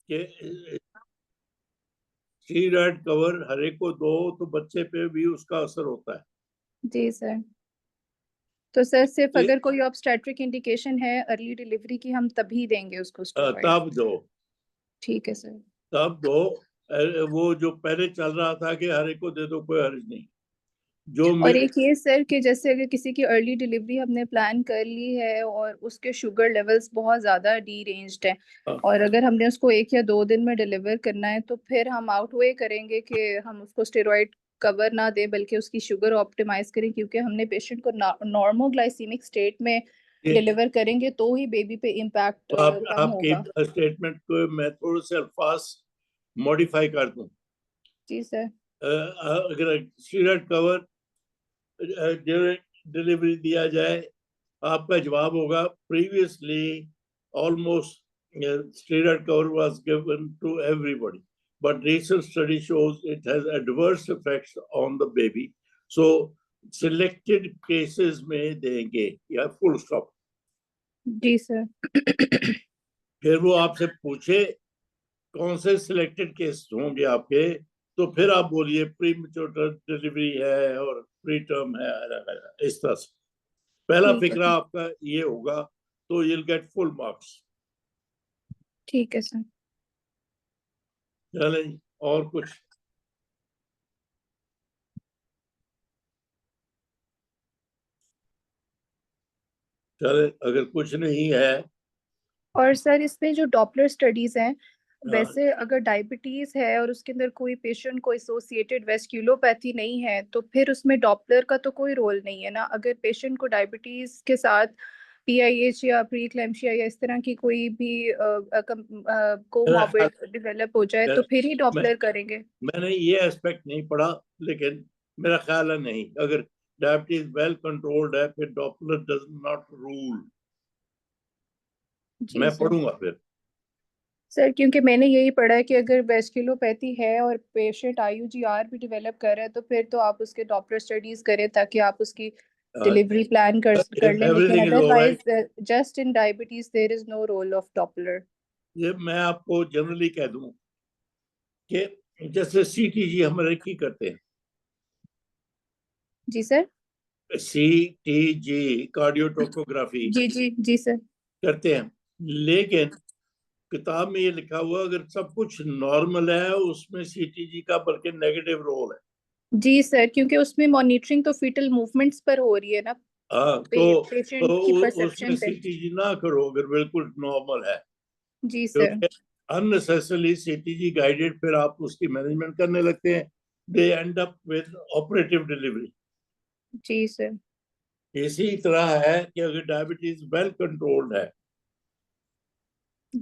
कि steroid cover हर एक को दो तो बच्चे पे भी उसका असर होता है। जी सर। तो सर सिर्फ तो अगर कोई ऑब्स्टेट्रिक इंडिकेशन है अर्ली डिलीवरी की, हम तभी देंगे उसको स्टेरॉइड? तब दो, ठीक है सर। तब दो। वो जो पहले चल रहा था कि हर एक को दे दो, कोई हर्ज नहीं। जो और एक ये सर कि जैसे अगर किसी की अर्ली डिलीवरी हमने प्लान कर ली है और उसके शुगर लेवल्स बहुत ज़्यादा डी रेंज्ड हैं, और अगर हमने उसको 1 या 2 दिन में डिलीवर करना है, तो फिर हम आउटवे करेंगे कि हम उसको स्टेरॉइड कवर ना दें बल्कि उसकी शुगर ऑप्टिमाइज करें, क्योंकि हमने पेशेंट को नॉर्मोग्लाइसीमिक स्टेट में डिलीवर करेंगे तो ही बेबी पे इम्पैक्ट कम आपके होगा। स्टेटमेंट को मैं थोड़े से अल्फाज मॉडिफाई कर दूं। जी सर। अगर स्टीरॉयड कवर डिलीवरी दिया जाए, आपका जवाब होगा previously almost steroid cover was given to everybody, but recent study shows it has adverse effects on the baby, so selected cases में देंगे या full stop। जी सर। फिर वो आपसे पूछे कौन से सिलेक्टेड केस होंगे आपके, तो फिर आप बोलिए प्री मेच्योर डिलीवरी है और प्री टर्म है, इस तरह से पहला ठीक है फिक्रा सर। आपका ये होगा, तो you'll get full marks। ठीक है सर। चले और कुछ? चले अगर कुछ नहीं है। और सर इसमें जो डॉपलर स्टडीज हैं, हाँ, वैसे अगर डायबिटीज है और उसके अंदर कोई पेशेंट को एसोसिएटेड वेस्क्यूलोपैथी नहीं है, तो फिर उसमें डॉपलर का तो कोई रोल नहीं है ना? अगर पेशेंट को डायबिटीज के साथ पीआईएच या प्री क्लैम्शिया या इस तरह की कोई भी मेरा ख्याल कोमॉर्बिड डेवलप हो जाए, तो फिर ही मैं डॉपलर करेंगे? मैंने ये एस्पेक्ट नहीं पढ़ा, लेकिन मेरा ख्याल है नहीं। अगर डायबिटीज वेल कंट्रोल्ड है फिर डॉपलर डज नॉट रूल। जी मैं सर। पढ़ूंगा फिर। सर क्योंकि मैंने यही पढ़ा है कि अगर वेस्क्यूलोपैथी है और पेशेंट आईयूजीआर भी डेवलप कर रहा है, तो फिर तो आप उसके डॉपलर स्टडीज करें ताकि आप उसकी डिलीवरी प्लान कर लें, लेकिन everything is otherwise alright. Just in diabetes there is no role of Doppler. ये मैं आपको जनरली कह दूं कि जैसे सीटीजी हम की करते हैं, जी सर। सीटीजी कार्डियोटोकोग्राफी जी जी जी सर। करते हैं, लेकिन किताब में ये लिखा हुआ अगर सब कुछ नॉर्मल है उसमें सीटीजी का बल्कि नेगेटिव रोल है। जी सर, क्योंकि उसमें मॉनिटरिंग तो फीटल मूवमेंट्स पर हो रही है ना, हाँ, पेशेंट की उसमें परसेप्शन पे। सीटीजी ना करो अगर बिल्कुल नॉर्मल है, जी सर। क्योंकि अननेसेसरली सीटीजी गाइडेड फिर आप उसकी मैनेजमेंट करने लगते हैं, they end up with operative delivery. जी सर। इसी तरह है कि अगर डायबिटीज वेल कंट्रोल्ड है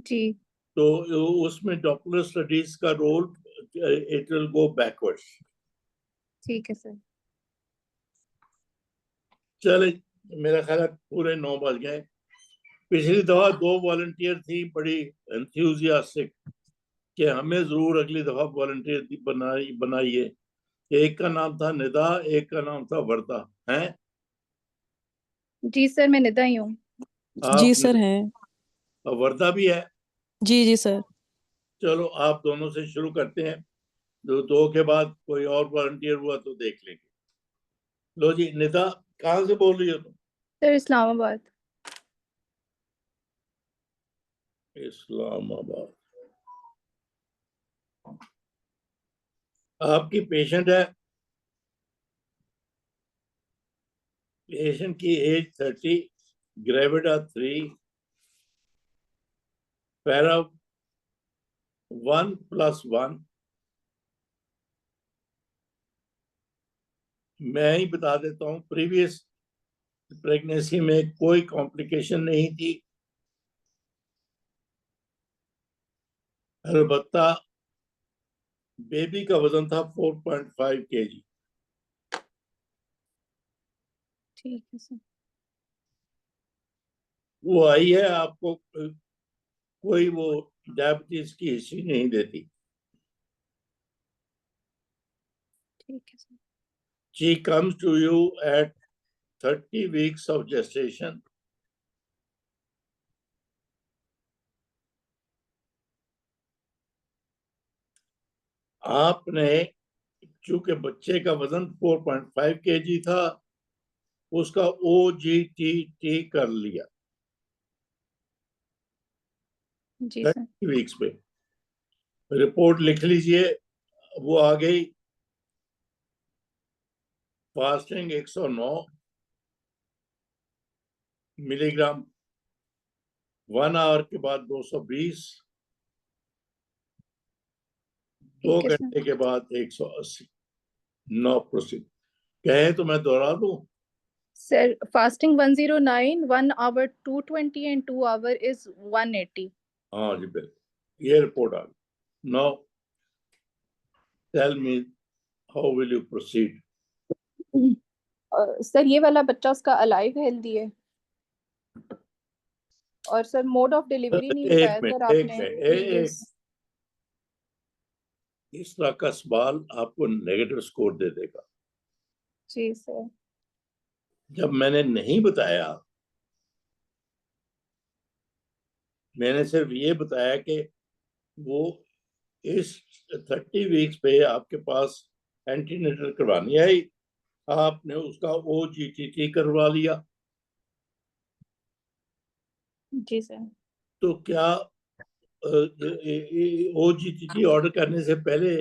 जी। तो उसमें डॉपलर स्टडीज का role it will go backwards. ठीक है सर। चले, मेरा ख्याल है पूरे 9 बज गए। पिछली दफा 2 वॉलंटियर थी बड़ी एंथुजियास्टिक कि हमें जरूर अगली दफा वॉलंटियर बनाइए। एक का नाम था निदा, एक का नाम था वर्दा है। जी सर, मैं निदा ही हूँ। जी आप सर है। वर्दा भी है। जी जी सर। चलो आप दोनों से शुरू करते हैं, दो के बाद कोई और वॉलंटियर हुआ तो देख लेंगे। लो जी निदा, कहाँ से बोल रही हो तुम? सर इस्लामाबाद। इस्लामाबाद। आपकी पेशेंट है, पेशेंट की एज 30, ग्रेविडा 3, पैरा 1+1। मैं ही बता देता हूँ, प्रीवियस प्रेगनेंसी में कोई कॉम्प्लिकेशन नहीं थी, अलबत्ता बेबी का वजन था 4.5 kg। ठीक है सर। वो आई है, आपको कोई वो डायबिटीज की हिस्ट्री नहीं देती। ठीक है sir. She comes to you at 30 weeks of gestation. आपने चूंकि बच्चे का वजन 4.5 kg था, उसका OGTT कर लिया जी सर। 30 वीक्स पे। रिपोर्ट लिख लीजिए, वो आ गई। फास्टिंग 109 मिलीग्राम, 1 आवर के बाद 220, 2 ठीक है सर। घंटे के बाद 180। 9%। कहे तो मैं दोहरा दूं? Sir fasting 109, 1 hour 220 and 2 hour is 180। हाँ जी बिल्कुल, ये रिपोर्ट आ गई। Now tell me, how will you proceed? Sir ये वाला बच्चा उसका अलाइव हेल्दी है? और सर मोड ऑफ डिलीवरी नहीं बताया एक मिनट, सर एक आपने मिनट, प्रीवियस। इस तरह का सवाल आपको नेगेटिव स्कोर दे देगा। जी सर। जब मैंने नहीं बताया, मैंने सिर्फ ये बताया कि वो इस 30 वीक्स पे आपके पास एंटीनेटल करवानी आई, आपने उसका OGTT करवा लिया, जी सर। तो क्या OGTT ऑर्डर करने से पहले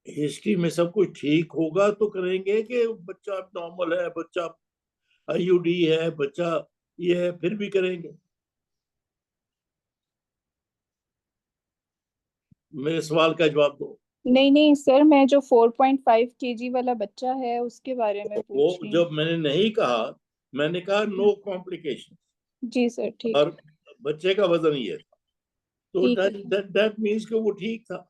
हिस्ट्री में सब कुछ ठीक होगा तो करेंगे, कि बच्चा नॉर्मल है, बच्चा IUD है, बच्चा ये है, फिर भी करेंगे? मेरे सवाल का जवाब दो। नहीं नहीं सर, मैं जो 4.5 kg वाला बच्चा है उसके बारे में वो पूछ रही हूँ। जब मैंने नहीं कहा, मैंने कहा नो कॉम्प्लिकेशन, जी सर ठीक और है। बच्चे का वजन ये था, तो ठीक है सर। दैट मीन्स कि वो ठीक था।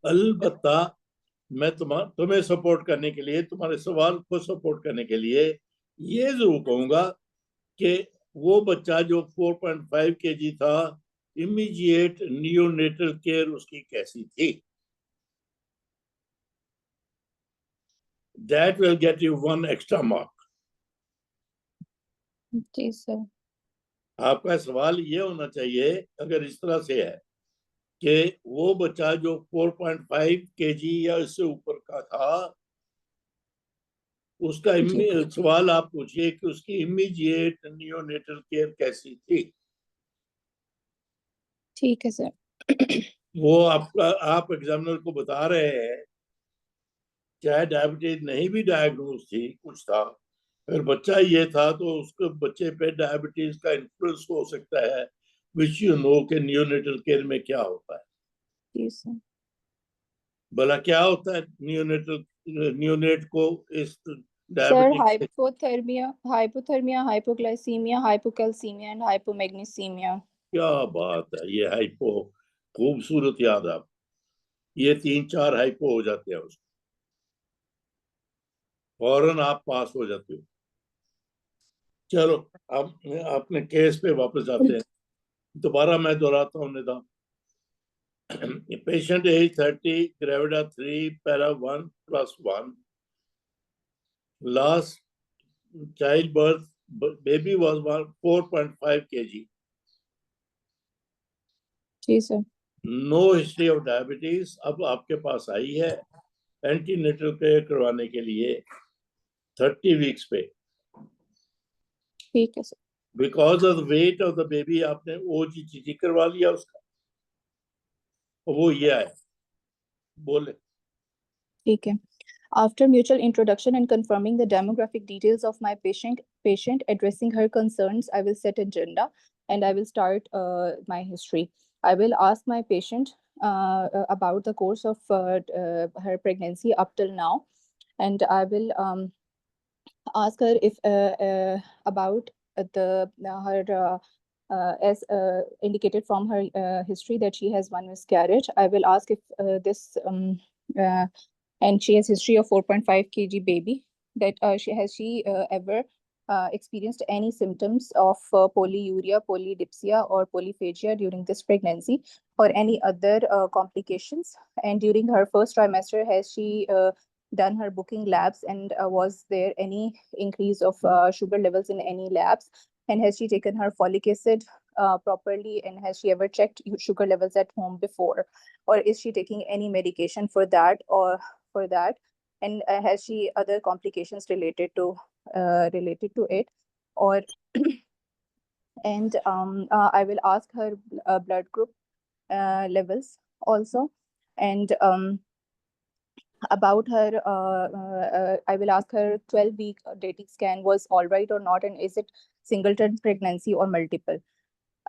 अलबत्ता मैं तुम्हें सपोर्ट करने के लिए, तुम्हारे सवाल को सपोर्ट करने के लिए ये जरूर कहूंगा कि वो बच्चा जो 4.5 kg था, इमीडिएट नियोनेटल केयर उसकी कैसी थी? That will get you 1 extra mark. जी सर। आपका सवाल ये होना चाहिए, अगर इस तरह से है कि वो बच्चा जो 4.5 kg या इससे ऊपर का था, उसका जी सवाल आप पूछिए कि उसकी इमीडिएट नियोनेटल केयर कैसी थी। ठीक है सर। वो आप एग्जामिनर को बता रहे हैं, चाहे डायबिटीज नहीं भी डायग्नोज थी, कुछ था, अगर बच्चा ये था तो उसके बच्चे पे डायबिटीज का इन्फ्लुएंस हो सकता है, विच यू नो के नियोनेटल केयर में क्या होता है। जी सर। भला क्या होता है नियोनेट को इस सर डायबिटिक से? Hypothermia, hypoglycaemia, hypocalcaemia and hypomagnesaemia. क्या बात है, ये हाइपो खूबसूरत याद है। ये 3-4 हाइपो हो जाते हैं उसको, फौरन आप पास हो जाते हो। चलो, अब अपने केस पे वापस आते हैं। दोबारा मैं दोहराता हूँ निदान। Patient age 30, gravida 3, para 1+1, last child birth baby was 4.5 kg, जी sir. No history of diabetes. अब आपके पास आई है एंटीनेटल केयर करवाने के लिए 30 वीक्स पे। ठीक है sir. Because of the weight of the baby आपने OGTT करवा लिया उसका, और वो ये आया, बोले। ठीक है। After mutual introduction and confirming the demographic details of my patient addressing her concerns, I will set agenda and I will start my history. I will ask my patient about the course of her pregnancy up till now, and I will ask her if about the her as indicated from her history that she has one miscarriage. I will ask if this uh, and she has history of 4.5 kg baby, that she ever experienced any symptoms of polyuria, polydipsia, or polyphagia during this pregnancy, or any other complications. And during her first trimester, has she done her booking labs, and was there any increase of sugar levels in any labs? And has she taken her folic acid properly, and has she ever checked sugar levels at home before, or is she taking any medication for that, and has she other complications related to it, or and I will ask her blood group levels also, and about her I will ask her 12-week dating scan was all right or not, and is it singleton pregnancy or multiple.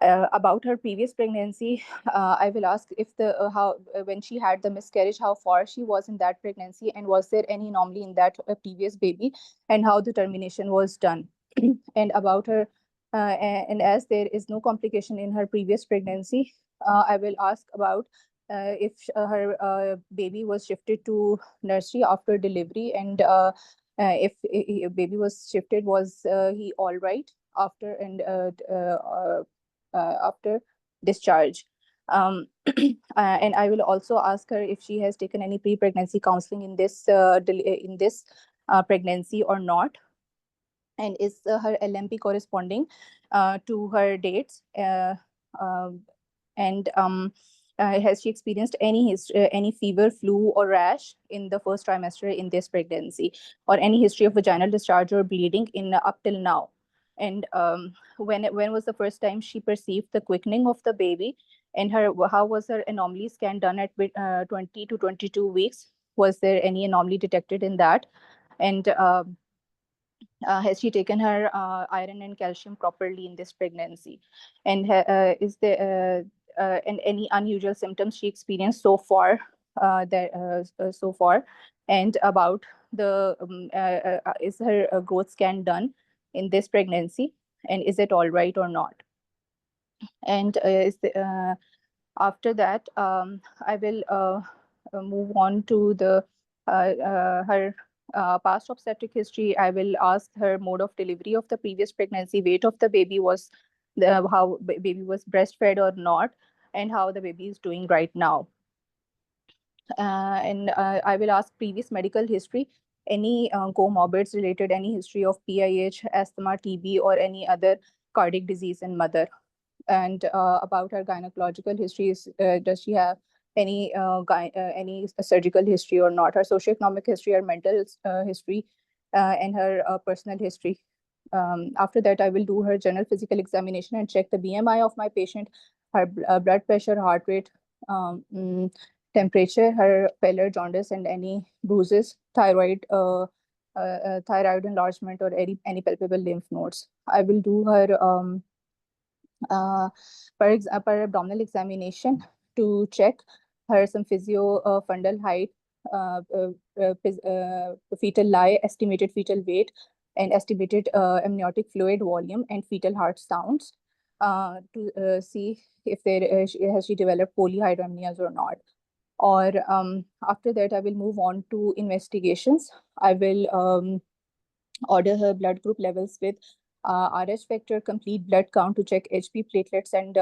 About her previous pregnancy, I will ask if the how when she had the miscarriage, how far she was in that pregnancy, and was there any anomaly in that previous baby, and how the termination was done. And about her, and as there is no complication in her previous pregnancy, I will ask about if her baby was shifted to nursery after delivery, and if baby was shifted, was he all right after, and after discharge. And I will also ask her if she has taken any pre-pregnancy counseling in this pregnancy or not, and is her LMP corresponding to her dates, and has she experienced any fever, flu, or rash in the first trimester in this pregnancy, or any history of vaginal discharge or bleeding in up till now. And when was the first time she perceived the quickening of the baby, and how was her anomaly scan done at 20 to 22 weeks? Was there any anomaly detected in that? And has she taken her iron and calcium properly in this pregnancy? And is there and any unusual symptoms she experienced so far? So far, and about the is her growth scan done in this pregnancy, and is it all right or not? And after that, I will move on to the her past obstetric history. I will ask her mode of delivery of the previous pregnancy, weight of the baby, was how baby was breastfed or not, and how the baby is doing right now. And I will ask previous medical history, any comorbids related, any history of PIH, asthma, TB, or any other cardiac disease in mother. And about her gynecological histories, does she have any surgical history or not? Her socioeconomic history, her mental history, and her personal history. After that, I will do her general physical examination and check the BMI of my patient, her blood pressure, heart rate, temperature, her pallor, jaundice, and any bruises, thyroid enlargement, or any palpable lymph nodes. I will do her per abdominal examination to check her some physio fundal height, fetal lie, estimated fetal weight, and estimated amniotic fluid volume, and fetal heart sounds, to see if there has she developed polyhydramnias or not. Or after that, I will move on to investigations. I will order her blood group levels with RH factor, complete blood count to check HP platelets, and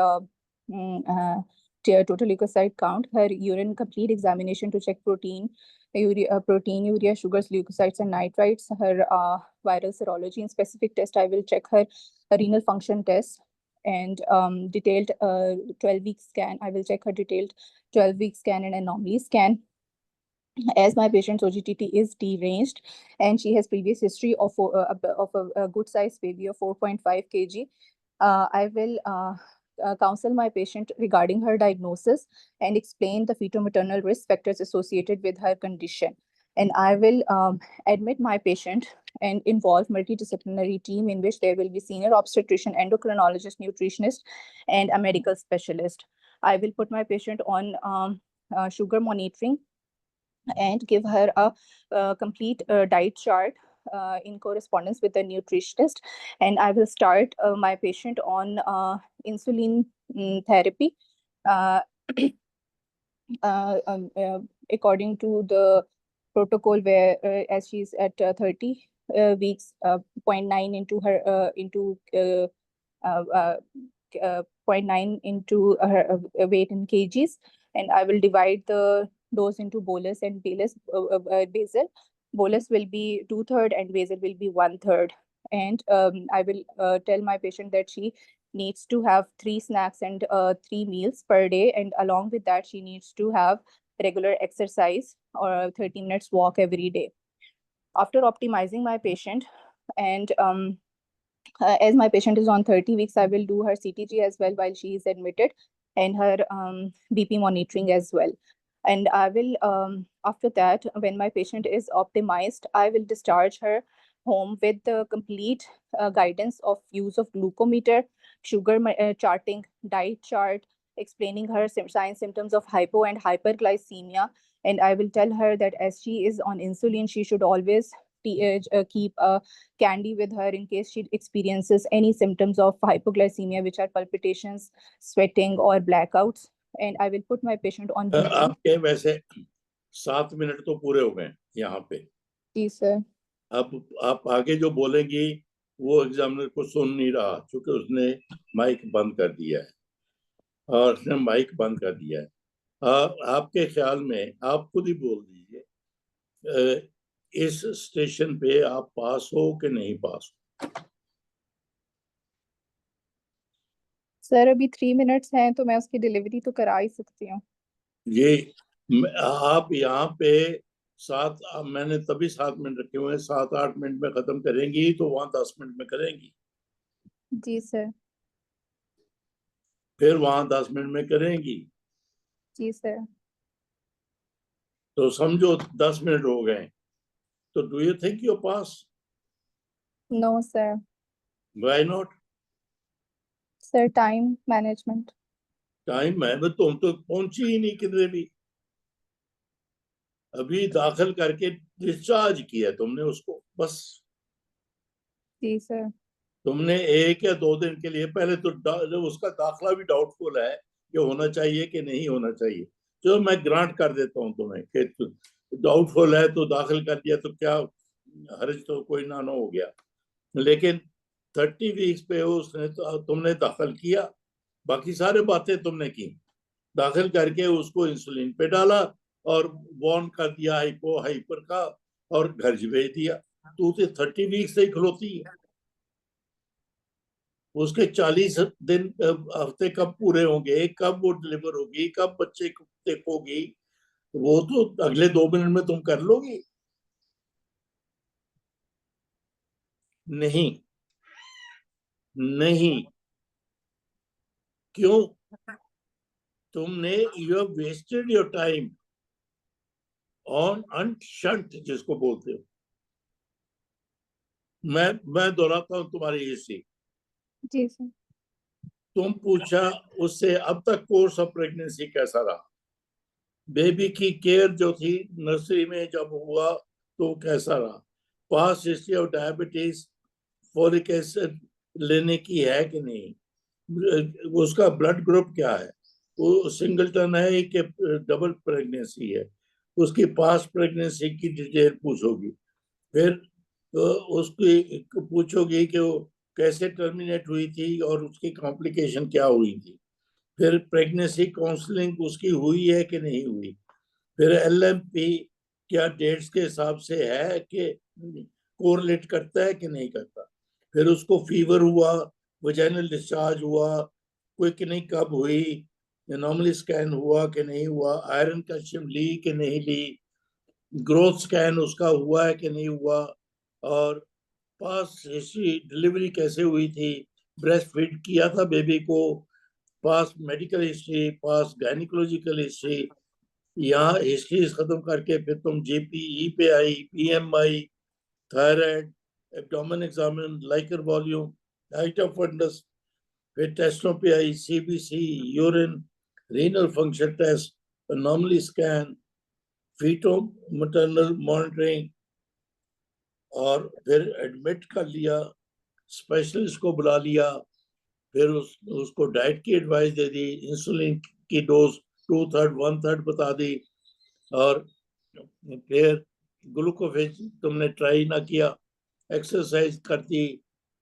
total leukocyte count. Her urine complete examination to check protein, urea, sugars, leukocytes, and nitrites. Her viral serology and specific test. I will check her renal function test, and detailed 12-week scan. I will check her detailed 12-week scan and anomaly scan. As my patient's OGTT is deranged and she has previous history of a good sized baby of 4.5 kg, I will counsel my patient regarding her diagnosis and explain the fetal-maternal risk factors associated with her condition. And I will admit my patient and involve multidisciplinary team in which there will be senior obstetrician, endocrinologist, nutritionist, and a medical specialist. I will put my patient on sugar monitoring and give her a complete diet chart in correspondence with the nutritionist. And I will start my patient on insulin therapy according to the protocol, where as she's at 30 weeks, 0.9 into her 0.9 into her weight in kgs, and I will divide the dose into bolus and basal. Bolus will be 2/3 and basal will be 1/3. And I will tell my patient that she needs to have 3 snacks and 3 meals per day, and along with that she needs to have regular exercise or 30 minutes walk every day. After optimizing my patient, and as my patient is on 30 weeks, I will do her CTG as well while she is admitted, and her BP monitoring as well. And I will, after that, when my patient is optimized, I will discharge her home with the complete guidance of use of glucometer, sugar charting, diet chart, explaining her signs, symptoms of hypo and hyperglycemia. And I will tell her that as she is on insulin, she should always keep a candy with her in case she experiences any symptoms of hypoglycemia, which are palpitations, sweating, or blackouts. And I will put my patient on BP. आपके वैसे 7 minute तो पूरे हो गए यहाँ पे। जी sir. अब आप आगे जो बोलेंगी वो एग्जामिनर को सुन नहीं रहा, क्योंकि उसने माइक बंद कर दिया है, और उसने माइक बंद कर दिया है। आपके ख्याल में आप खुद ही बोल दीजिए, इस स्टेशन पे आप पास हो कि नहीं पास हो? सर अभी 3 मिनट्स हैं तो मैं उसकी डिलीवरी तो करा ही सकती हूँ। ये आप यहाँ पे मैंने तभी 7 मिनट रखे हुए हैं, 7-8 मिनट में खत्म करेंगी तो वहां 10 मिनट में करेंगी। जी सर। फिर वहां 10 मिनट में करेंगी। जी सर। तो समझो 10 मिनट हो गए, तो do you think you pass? No sir. Why not? Sir time management. Time है, तुम तो पहुंची ही नहीं किधरे भी। अभी दाखिल करके डिस्चार्ज किया तुमने उसको, बस। जी सर। तुमने 1 या 2 दिन के लिए, पहले तो उसका दाखिला भी डाउटफुल है कि होना चाहिए कि नहीं होना चाहिए। जो मैं ग्रांट कर देता हूँ तुम्हें कि डाउटफुल है तो दाखिल कर दिया, तो क्या हर्ज, तो कोई ना हो गया। लेकिन 30 वीक्स पे उसने तुमने दाखिल किया, बाकी सारे बातें तुमने की, दाखिल करके उसको इंसुलिन पे डाला और वार्न कर दिया हाइपो हाइपर का, और घर भेज दिया। तू तो 30 वीक्स से ही खलोती है। उसके 40 दिन हफ्ते कब पूरे होंगे, कब वो डिलीवर होगी, कब बच्चे को देखोगी, वो तो अगले 2 मिनट में तुम कर लोगी। नहीं, नहीं। क्यों? तुमने you have wasted your time on ancient, जिसको बोलते हो। मैं दोहराता हूं तुम्हारी हिस्ट्री। जी सर। तुम पूछा उससे अब तक कोर्स ऑफ प्रेगनेंसी कैसा रहा, बेबी की केयर जो थी नर्सरी में जब हुआ तो कैसा रहा, past history of diabetes, folic acid लेने की है कि नहीं, उसका ब्लड ग्रुप क्या है, वो सिंगलटन है कि डबल प्रेगनेंसी है, उसकी पास्ट प्रेगनेंसी की डिटेल पूछोगी। फिर उसकी पूछोगी कि वो कैसे टर्मिनेट हुई थी और उसकी कॉम्प्लिकेशन क्या हुई थी। फिर प्रेगनेंसी काउंसलिंग उसकी हुई है कि नहीं हुई। फिर LMP क्या डेट्स के हिसाब से है कि कोरिलेट करता है कि नहीं करता। फिर उसको फीवर हुआ, वजाइनल डिस्चार्ज हुआ, क्विकनिंग कब हुई, एनॉमली स्कैन हुआ कि नहीं हुआ, आयरन कैल्शियम ली कि नहीं ली, ग्रोथ स्कैन उसका हुआ है कि नहीं हुआ, और पास्ट हिस्ट्री डिलीवरी कैसे हुई थी, ब्रेस्ट फीड किया था बेबी को, past medical history, past gynaecological history. यहाँ हिस्ट्री खत्म करके फिर तुम GPE पे आई, PMI, thyroid, abdomen examine, liquor volume, height of fundus, फिर टेस्टों पे आई, CBC, urine, renal function test, anomaly scan, fetomaternal monitoring, और फिर एडमिट कर लिया, स्पेशलिस्ट को बुला लिया, फिर उसको डाइट की एडवाइस दे दी, इंसुलिन की डोज 2/3 1/3 बता दी, और फिर ग्लूकोफेज तुमने ट्राई ना किया, एक्सरसाइज कर दी,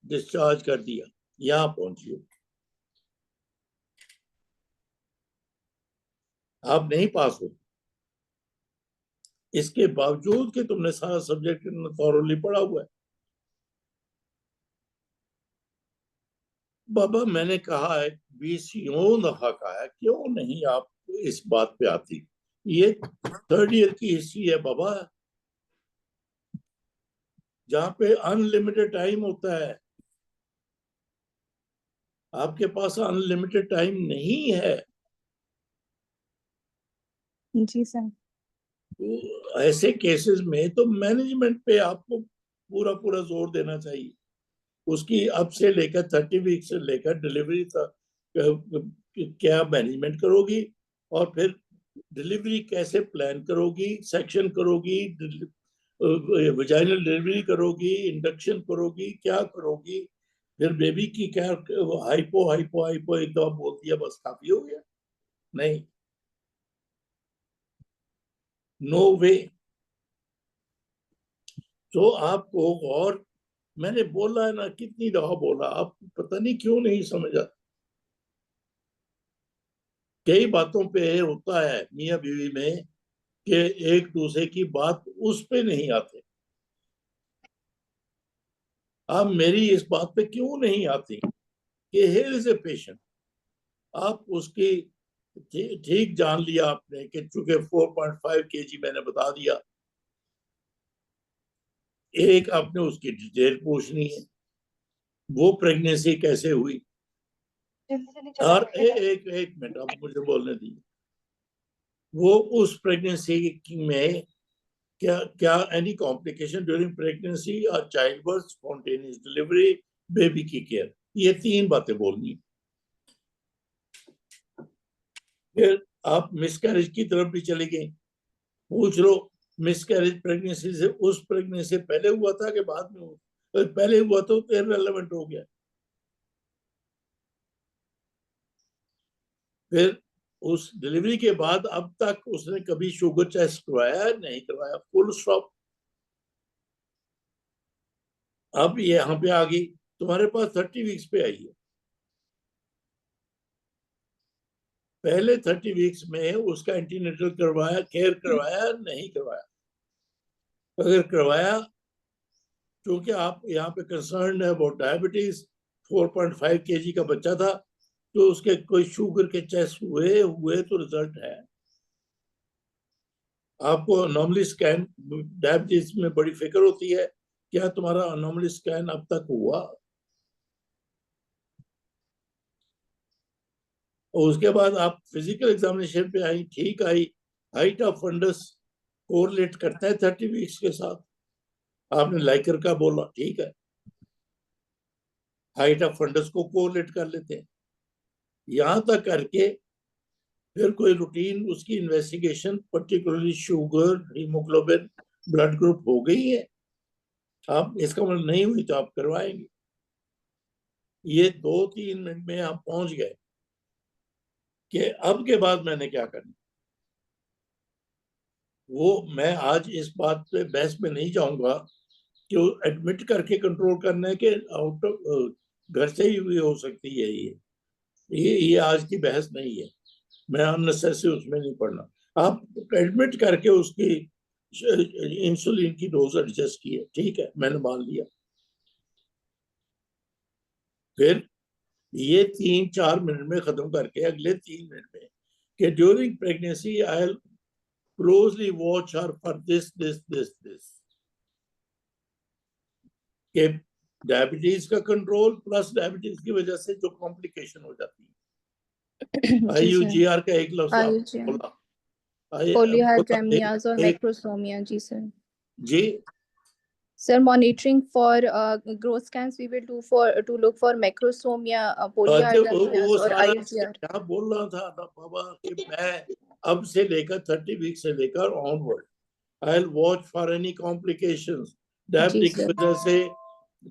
डिस्चार्ज कर दिया, यहाँ पहुंची हो। आप नहीं पास हो, इसके बावजूद कि तुमने सारा सब्जेक्ट थॉरोली पढ़ा हुआ है। बाबा मैंने कहा है 20 दफा कहा है, क्यों नहीं आप इस बात पे आती? ये 3rd ईयर की हिस्ट्री है बाबा, जहाँ पे अनलिमिटेड टाइम होता है। आपके पास अनलिमिटेड टाइम नहीं है। जी सर। तो ऐसे केसेस में तो मैनेजमेंट पे आपको पूरा पूरा जोर देना चाहिए। उसकी अब से लेकर 30 वीक से लेकर डिलीवरी तक क्या मैनेजमेंट करोगी, और फिर डिलीवरी कैसे प्लान करोगी, सेक्शन करोगी, वजाइनल डिलीवरी करोगी, इंडक्शन करोगी, क्या करोगी, फिर बेबी की क्या, हाइपो हाइपो हाइपो एक दफा बोल दिया बस काफी हो गया? नहीं, नो वे। तो आपको, और मैंने बोला है ना, कितनी दफा बोला, आप पता नहीं क्यों नहीं समझ आता। कई बातों पे होता है मियां बीवी में कि एक दूसरे की बात उस पे नहीं आते। आप मेरी इस बात पे क्यों नहीं आती कि हियर इज ए पेशेंट, आप उसकी ठीक जान लिया आपने कि चूंकि 4.5 kg मैंने बता दिया, एक आपने उसकी डिटेल पूछनी है, वो प्रेगनेंसी कैसे हुई, और एक मिनट आप मुझे बोलने दीजिए, वो उस प्रेगनेंसी में क्या क्या एनी कॉम्प्लिकेशन ड्यूरिंग प्रेगनेंसी और child birth, spontaneous delivery, baby की केयर, ये 3 बातें बोलनी। फिर आप मिसकैरेज की तरफ भी चले गए, पूछ लो मिसकैरेज प्रेगनेंसी से, उस प्रेगनेंसी से पहले हुआ था कि बाद में हुआ? पहले हुआ तो इररिलेवेंट हो गया। फिर उस डिलीवरी के बाद अब तक उसने कभी शुगर टेस्ट करवाया? नहीं करवाया, फुल स्टॉप। अब ये यहाँ पे आ गई, तुम्हारे पास 30 वीक्स पे आई है। पहले 30 वीक्स में उसका एंटीनेटल करवाया, केयर करवाया, नहीं करवाया? अगर करवाया, क्योंकि आप यहाँ पे कंसर्न है अबाउट डायबिटीज, 4.5 kg का बच्चा था, तो उसके कोई शुगर के टेस्ट हुए तो रिजल्ट है। आपको अनोमली स्कैन, डायबिटीज में बड़ी फिक्र होती है, क्या तुम्हारा अनोमली स्कैन अब तक हुआ? और उसके बाद आप फिजिकल एग्जामिनेशन पे आई, ठीक आई, हाइट ऑफ फंडस कोरिलेट करता है 30 वीक्स के साथ, आपने लाइकर का बोला, ठीक है, हाइट ऑफ फंडस को कोरिलेट कर लेते हैं। यहां तक करके फिर कोई रूटीन उसकी investigation, particularly sugar, haemoglobin, blood group हो गई है, आप इसका मतलब नहीं हुई तो आप करवाएंगे। ये 2-3 मिनट में आप पहुंच गए कि अब के बाद मैंने क्या करना। वो मैं आज इस बात पे बहस में नहीं जाऊंगा कि वो एडमिट करके कंट्रोल करना है कि आउट ऑफ घर से ही भी हो सकती है। ये आज की बहस नहीं है, मैं अननेसेसरी उसमें नहीं पढ़ना। आप एडमिट करके उसकी इंसुलिन की डोज एडजस्ट की है, ठीक है, मैंने मान लिया। फिर ये 3-4 मिनट में खत्म करके अगले 3 मिनट में कि during pregnancy I will closely watch her for this के डायबिटीज का कंट्रोल प्लस डायबिटीज की वजह से जो कॉम्प्लिकेशन हो जाती है। IUGR का एक लफ्ज आपने बोला, पॉलीहाइड्रेमियाज और मैक्रोसोमिया। जी सर। जी Sir, monitoring for growth scans we will do for to look for macrosomia, polyhydramnios वो और सारा IUGR। क्या बोल रहा था ना बाबा कि मैं अब से लेकर 30 वीक से लेकर onward I will watch for any complications. Diabetic की वजह से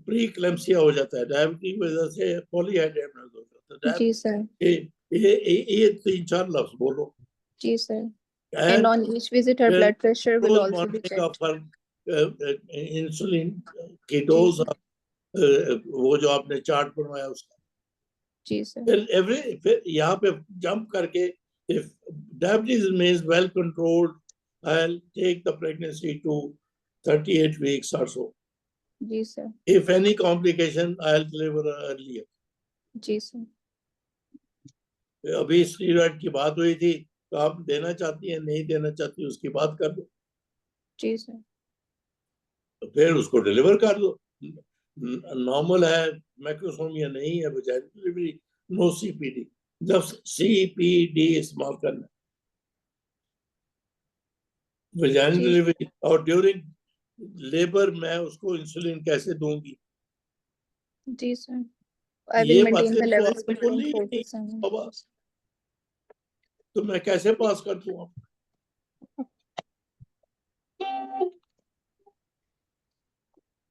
प्री क्लेम्सिया हो जाता है, डायबिटिक की वजह से पॉलीहाइड्रेमिया हो जाता है। जी सर। ये 3-4 लफ्ज बोलो। जी sir. And and on each visit her फिर blood pressure will रोज also be मॉर्निंग का checked। फर्क, इंसुलिन की जी डोज, सर। वो जो आपने चार्ट बनवाया उसका। जी सर। फिर यहाँ पे जंप करके, if diabetes remains well controlled, I'll take the pregnancy to 38 weeks or so. जी sir. If any complication, I'll deliver earlier. जी सर। अभी स्टीरॉयड की बात हुई थी, तो आप देना चाहती हैं, नहीं देना चाहती, उसकी बात कर दो, जी सर। तो फिर उसको डिलीवर कर दो। नॉर्मल है, मैक्रोसोमिया नहीं है, वजाइनल डिलीवरी, नो सीपीडी। जब सीपीडी इस्तेमाल करना वजाइनल जी डिलीवरी, और ड्यूरिंग लेबर मैं उसको इंसुलिन कैसे दूंगी? जी सर। आई ये विल मेंटेन बातें द तो लेवल्स आपने बिटवीन बोली ही 4 नहीं to 7। बाबा, तो मैं कैसे पास कर दूंगा?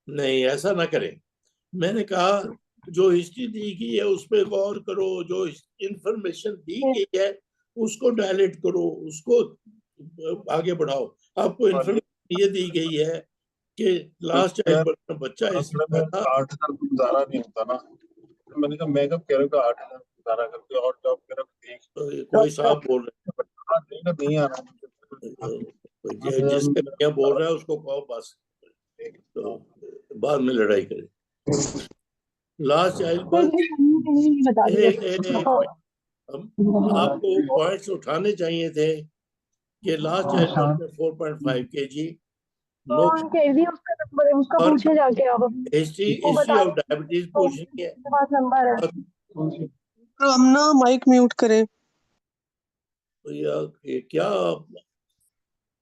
नहीं, ऐसा ना करें। मैंने कहा जो हिस्ट्री दी गई है उस पर गौर करो, जो इंफॉर्मेशन दी गई है उसको डायलेट करो, उसको आगे बढ़ाओ। आपको इंफॉर्मेशन ये दी गई है कि लास्ट यार, चाइल्ड बच्चा इसमें में था। 8,000 तो गुजारा नहीं होता ना। तो मैंने कहा मैं कब कह रहा हूँ 8,000 गुजारा करके और जॉब कर देख तो ये कोई साहब बोल रहे देगा नहीं आ रहा हैं, तो जिसके भैया बोल रहा है उसको कहो बस, तो बाद में लड़ाई करें। लास्ट चाइल्ड बर्थ, आपको पॉइंट्स उठाने चाहिए थे कि लास्ट चाइल्ड बर्थ में 4.5 kg, नो, उसका नंबर है, उसका और पूछे जाके आप हिस्ट्री वो हिस्ट्री बता ऑफ डायबिटीज पूछनी है। के पास नंबर है। और हम ना माइक म्यूट करें। तो ये क्या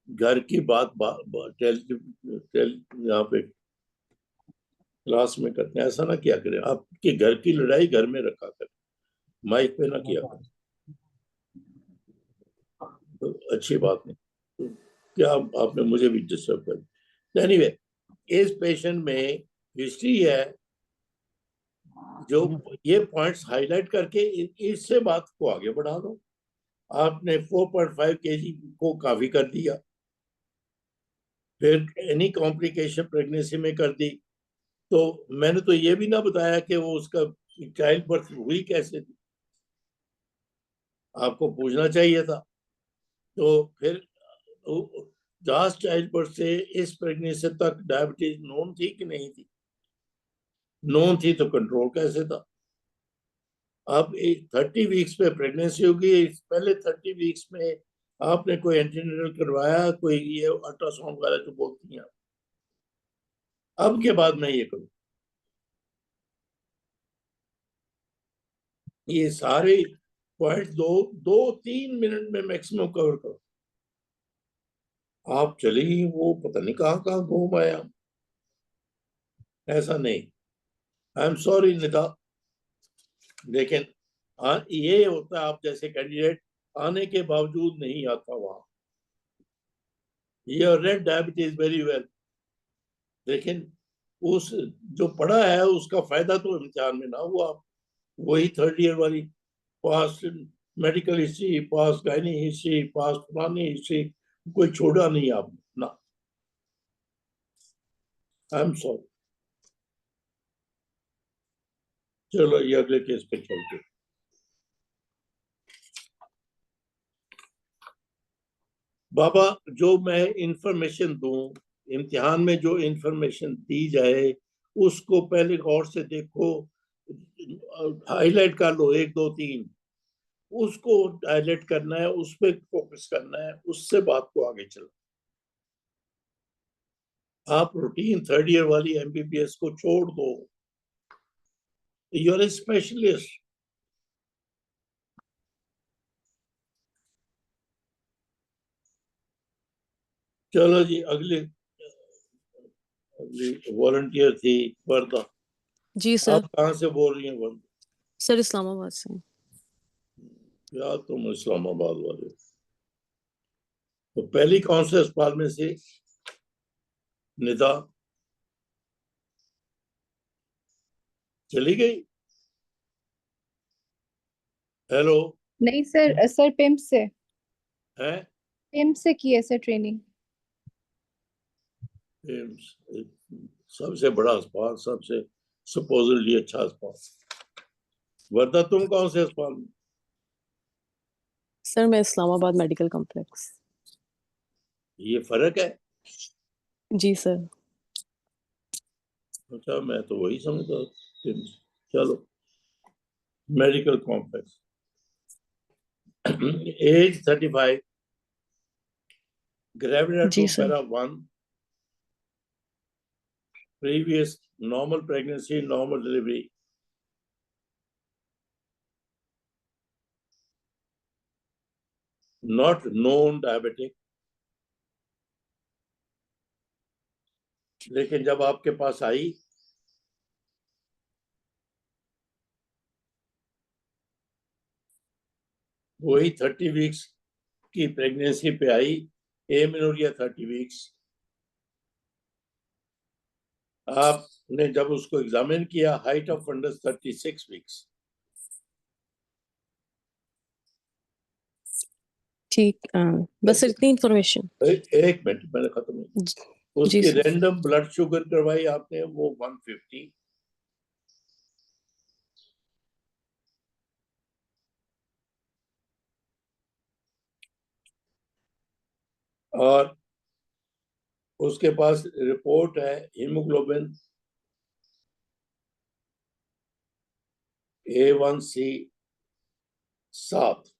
घर की बात यहाँ पे क्लास में करते हैं? ऐसा ना किया करें, आपके घर की लड़ाई घर में रखा करें, माइक पे ना किया करें, तो अच्छी बात नहीं। तो क्या आपने मुझे भी डिस्टर्ब कर। एनीवे, इस पेशेंट में हिस्ट्री है, जो ये पॉइंट्स हाईलाइट करके इससे बात को आगे बढ़ा दो। आपने 4.5 kg को काफी कर दिया, फिर एनी कॉम्प्लिकेशन प्रेगनेंसी में कर दी, तो मैंने तो ये भी ना बताया कि वो उसका चाइल्ड बर्थ हुई कैसे थी, आपको पूछना चाहिए था। तो फिर लास्ट चाइल्ड बर्थ से इस प्रेगनेंसी तक डायबिटीज नोन थी कि नहीं थी? नोन थी, तो कंट्रोल कैसे था? अब 30 वीक्स पे प्रेगनेंसी होगी, पहले 30 वीक्स में आपने कोई एंटीनेटल करवाया, कोई ये अल्ट्रासाउंड वगैरह जो बोलती हैं, अब के बाद मैं ये करूँ? ये सारे पॉइंट 2-3 मिनट में मैक्सिमम कवर करो। आप चली वो पता नहीं कहाँ कहाँ घूम आया, ऐसा नहीं। आई एम सॉरी निदा, लेकिन ये होता है आप जैसे कैंडिडेट आने के बावजूद नहीं आता वहां। ये रेड डायबिटीज वेरी वेल, लेकिन उस जो पढ़ा है उसका फायदा तो इम्तिहान में ना हुआ। वही 3rd ईयर वाली पास मेडिकल हिस्ट्री, पास गायनी हिस्ट्री, पास पुरानी हिस्ट्री, कोई छोड़ा नहीं आपने ना। I am sorry. चलो ये अगले केस पे चलते। बाबा, जो मैं इंफॉर्मेशन दूं, इम्तिहान में जो इंफॉर्मेशन दी जाए उसको पहले गौर से देखो, हाईलाइट कर लो 1 2 3, उसको हाईलाइट करना है, उस पर फोकस करना है, उससे बात को आगे चलो। आप रूटीन 3rd ईयर वाली एमबीबीएस को छोड़ दो, यू आर ए स्पेशलिस्ट। चलो जी, अगली वॉलंटियर थी वर्दा। जी सर। आप कहाँ से बोल रही हैं वर्दा? सर इस्लामाबाद से। या तुम इस्लामाबाद वाले? तो पहली कौन से अस्पताल में से निदा चली गई? हेलो? नहीं सर, सर पिम्प से, है पिम्प से की है सर ट्रेनिंग। सबसे बड़ा अस्पताल, सबसे सपोजिटली अच्छा अस्पताल। वर्दा तुम कौन से अस्पताल में? सर मैं इस्लामाबाद मेडिकल कॉम्प्लेक्स। ये फर्क है? जी सर। अच्छा, मैं तो वही समझता। चलो, medical complex. Age 35, gravida जी 2 sir para 1, previous normal pregnancy, normal delivery. Not known diabetic. लेकिन जब आपके पास आई वही 30 वीक्स की प्रेगनेंसी पे आई, एमेनोरिया 30 वीक्स। आपने जब उसको एग्जामिन किया, हाइट ऑफ फंडस 36 वीक्स। ठीक बस सर इतनी इन्फॉर्मेशन एक मिनट, मैंने खत्म नहीं। जी उसकी सर रैंडम ब्लड शुगर करवाई आपने, वो 150। और उसके पास रिपोर्ट है हीमोग्लोबिन A1C 7।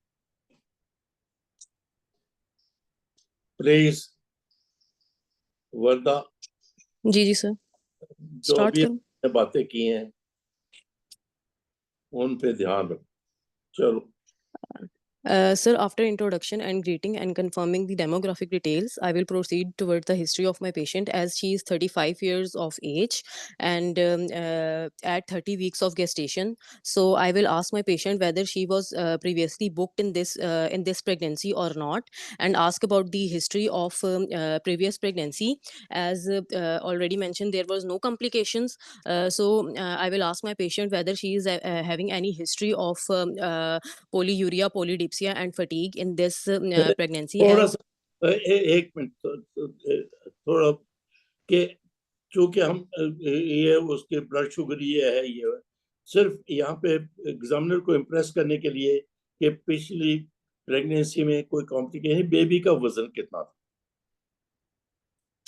प्लीज वर्दा, जी सर जो स्टार्ट अभी करूं हमने बातें की हैं उन पे ध्यान रखो। चलो। Sir, after introduction and greeting and confirming the demographic details, I will proceed towards the history of my patient as she is 35 years of age and at 30 weeks of gestation. So I will ask my patient whether she was previously booked in this pregnancy or not, and ask about the history of previous pregnancy. As already mentioned, there was no complications. I will ask my patient whether she is having any history of polyuria, polydipsia, and fatigue in this pregnancy. थोड़ा And सा एक minute, थोड़ा कि चूंकि हम ये उसके blood sugar ये है, ये सिर्फ यहाँ पे एग्जामिनर को इम्प्रेस करने के लिए कि पिछली प्रेगनेंसी में कोई कॉम्प्लिकेशन, बेबी का वजन कितना था,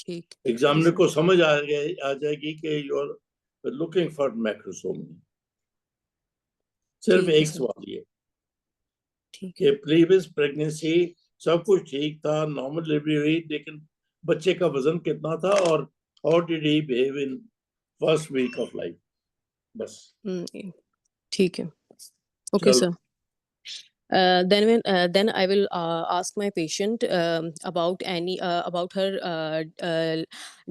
ठीक एग्जामिनर को समझ आ जाएगी कि यू आर लुकिंग फॉर मैक्रोसोमी। सिर्फ ठीक है एक सर सवाल ये ठीक कि प्रीवियस प्रेगनेंसी सब कुछ ठीक था, नॉर्मल डिलीवरी हुई, लेकिन बच्चे का वजन कितना था और how did he behave in first week of life. बस ठीक है ओके चलो। Sir then I will ask my patient about her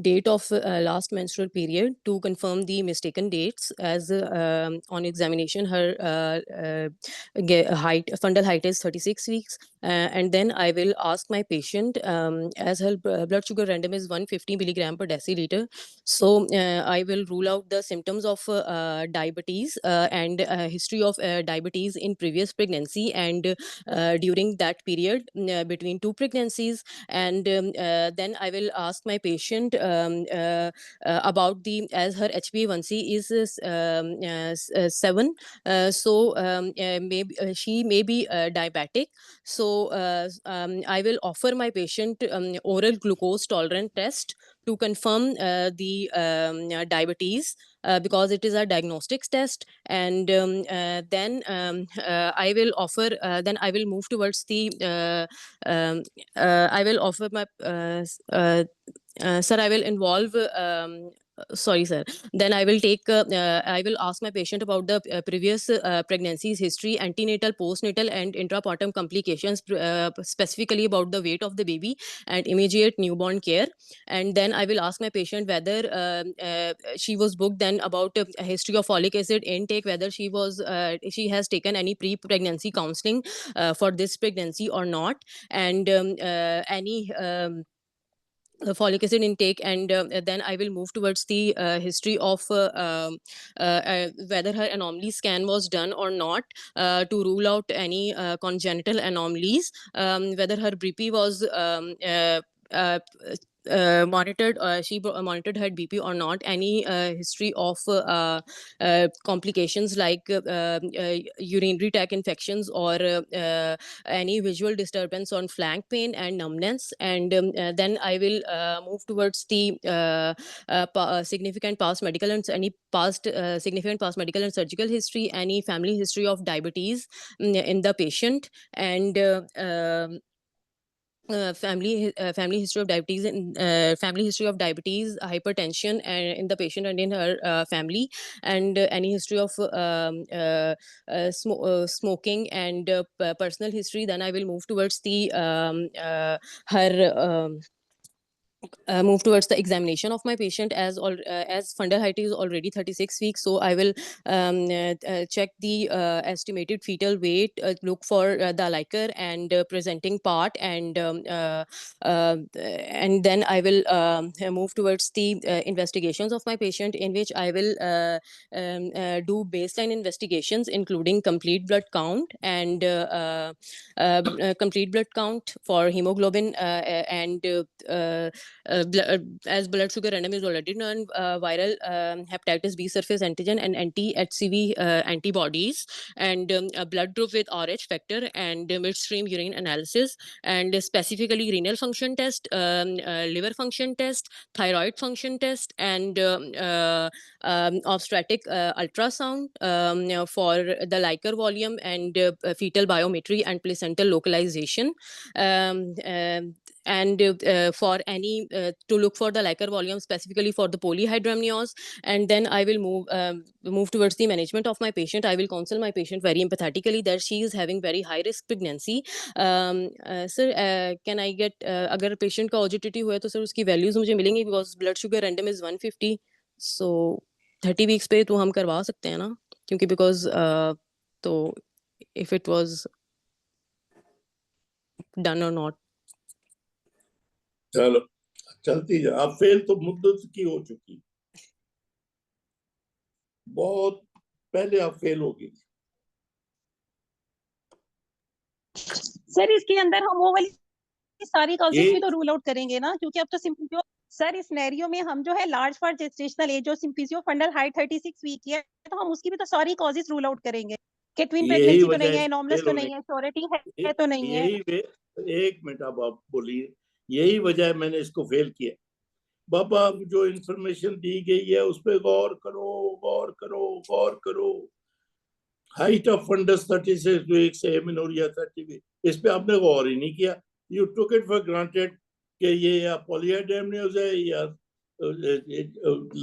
date of last menstrual period to confirm the mistaken dates, as on examination her fundal height is 36 weeks. And then I will ask my patient, as her blood sugar random is 150 milligram per deciliter. So I will rule out the symptoms of diabetes and history of diabetes in previous pregnancy and during that period between two pregnancies. And then I will ask my patient about as her HbA1c is 7. Maybe she may be diabetic. So I will offer my patient oral glucose tolerant test to confirm the diabetes, because it is a diagnostics test. And then I will move towards the I will offer my sir I will involve sorry sir then I will I will ask my patient about the previous pregnancies history, antenatal, postnatal, and intrapartum complications, specifically about the weight of the baby and immediate newborn care. And then I will ask my patient whether she was booked then about a history of folic acid intake, whether she has taken any pre-pregnancy counseling for this pregnancy or not, and any folic acid intake. And then I will move towards the history of whether her anomaly scan was done or not, to rule out any congenital anomalies, whether her BP was monitored monitored her BP or not, any history of complications like urinary tract infections or any visual disturbance on flank pain and numbness, and then I will move towards the significant past medical and any past significant past medical and surgical history, any family history of diabetes in the patient, and family history of diabetes and family history of diabetes, hypertension, and in the patient and in her family, and any history of smoking and personal history. Then I will move towards the her move towards the examination of my patient, as fundal height is already 36 weeks, so I will check the estimated fetal weight, look for the liquor and presenting part, and then I will move towards the investigations of my patient, in which I will do baseline investigations including complete blood count and complete blood count for hemoglobin and as blood sugar random is already known, viral hepatitis B surface antigen and anti-HCV antibodies, and a blood group with RH factor, and midstream urine analysis, and specifically renal function test, liver function test, thyroid function test, and obstetric ultrasound for the liquor volume and fetal biometry and placental localization. And for any to look for the liquor volume specifically for the polyhydramnios, and then I will move towards the management of my patient. I will counsel my patient very empathetically that she is having very high risk pregnancy. Sir, can I get अगर patient का OGTT हुआ तो sir उसकी values मुझे मिलेंगी, because blood sugar random is 150, so 30 weeks पे तो हम करवा सकते हैं ना, क्योंकि because तो if it was done or not. चलो चलती जा, अब फेल तो मुद्दत की हो चुकी, बहुत पहले आप फेल हो गई। सर इसके अंदर हम वो वाली सारी कॉजेज ये- भी तो रूल आउट करेंगे ना, क्योंकि अब तो सिंपलियो सर इस सिनेरियो में हम जो है लार्ज फॉर जेस्टेशनल एज जो सिंपलियो फंडल हाइट 36 वीक की है, तो हम उसकी भी तो सारी कॉजेज रूल आउट करेंगे कि ट्विन यही प्रेगनेंसी तो वजह नहीं है, है एनॉमलस फेल तो होने नहीं है, श्योरिटी है तो नहीं है। एक मिनट अब आप बोलिए, यही वजह है मैंने इसको फेल किया। बाबा अब जो इंफॉर्मेशन दी गई है उस पर गौर करो, गौर करो, गौर करो। Height of fundus 36 weeks, amenorrhoea 30 week, इस पे आपने गौर ही नहीं किया। You took it for granted कि ये या पॉलीहाइड्रेमनियोज है या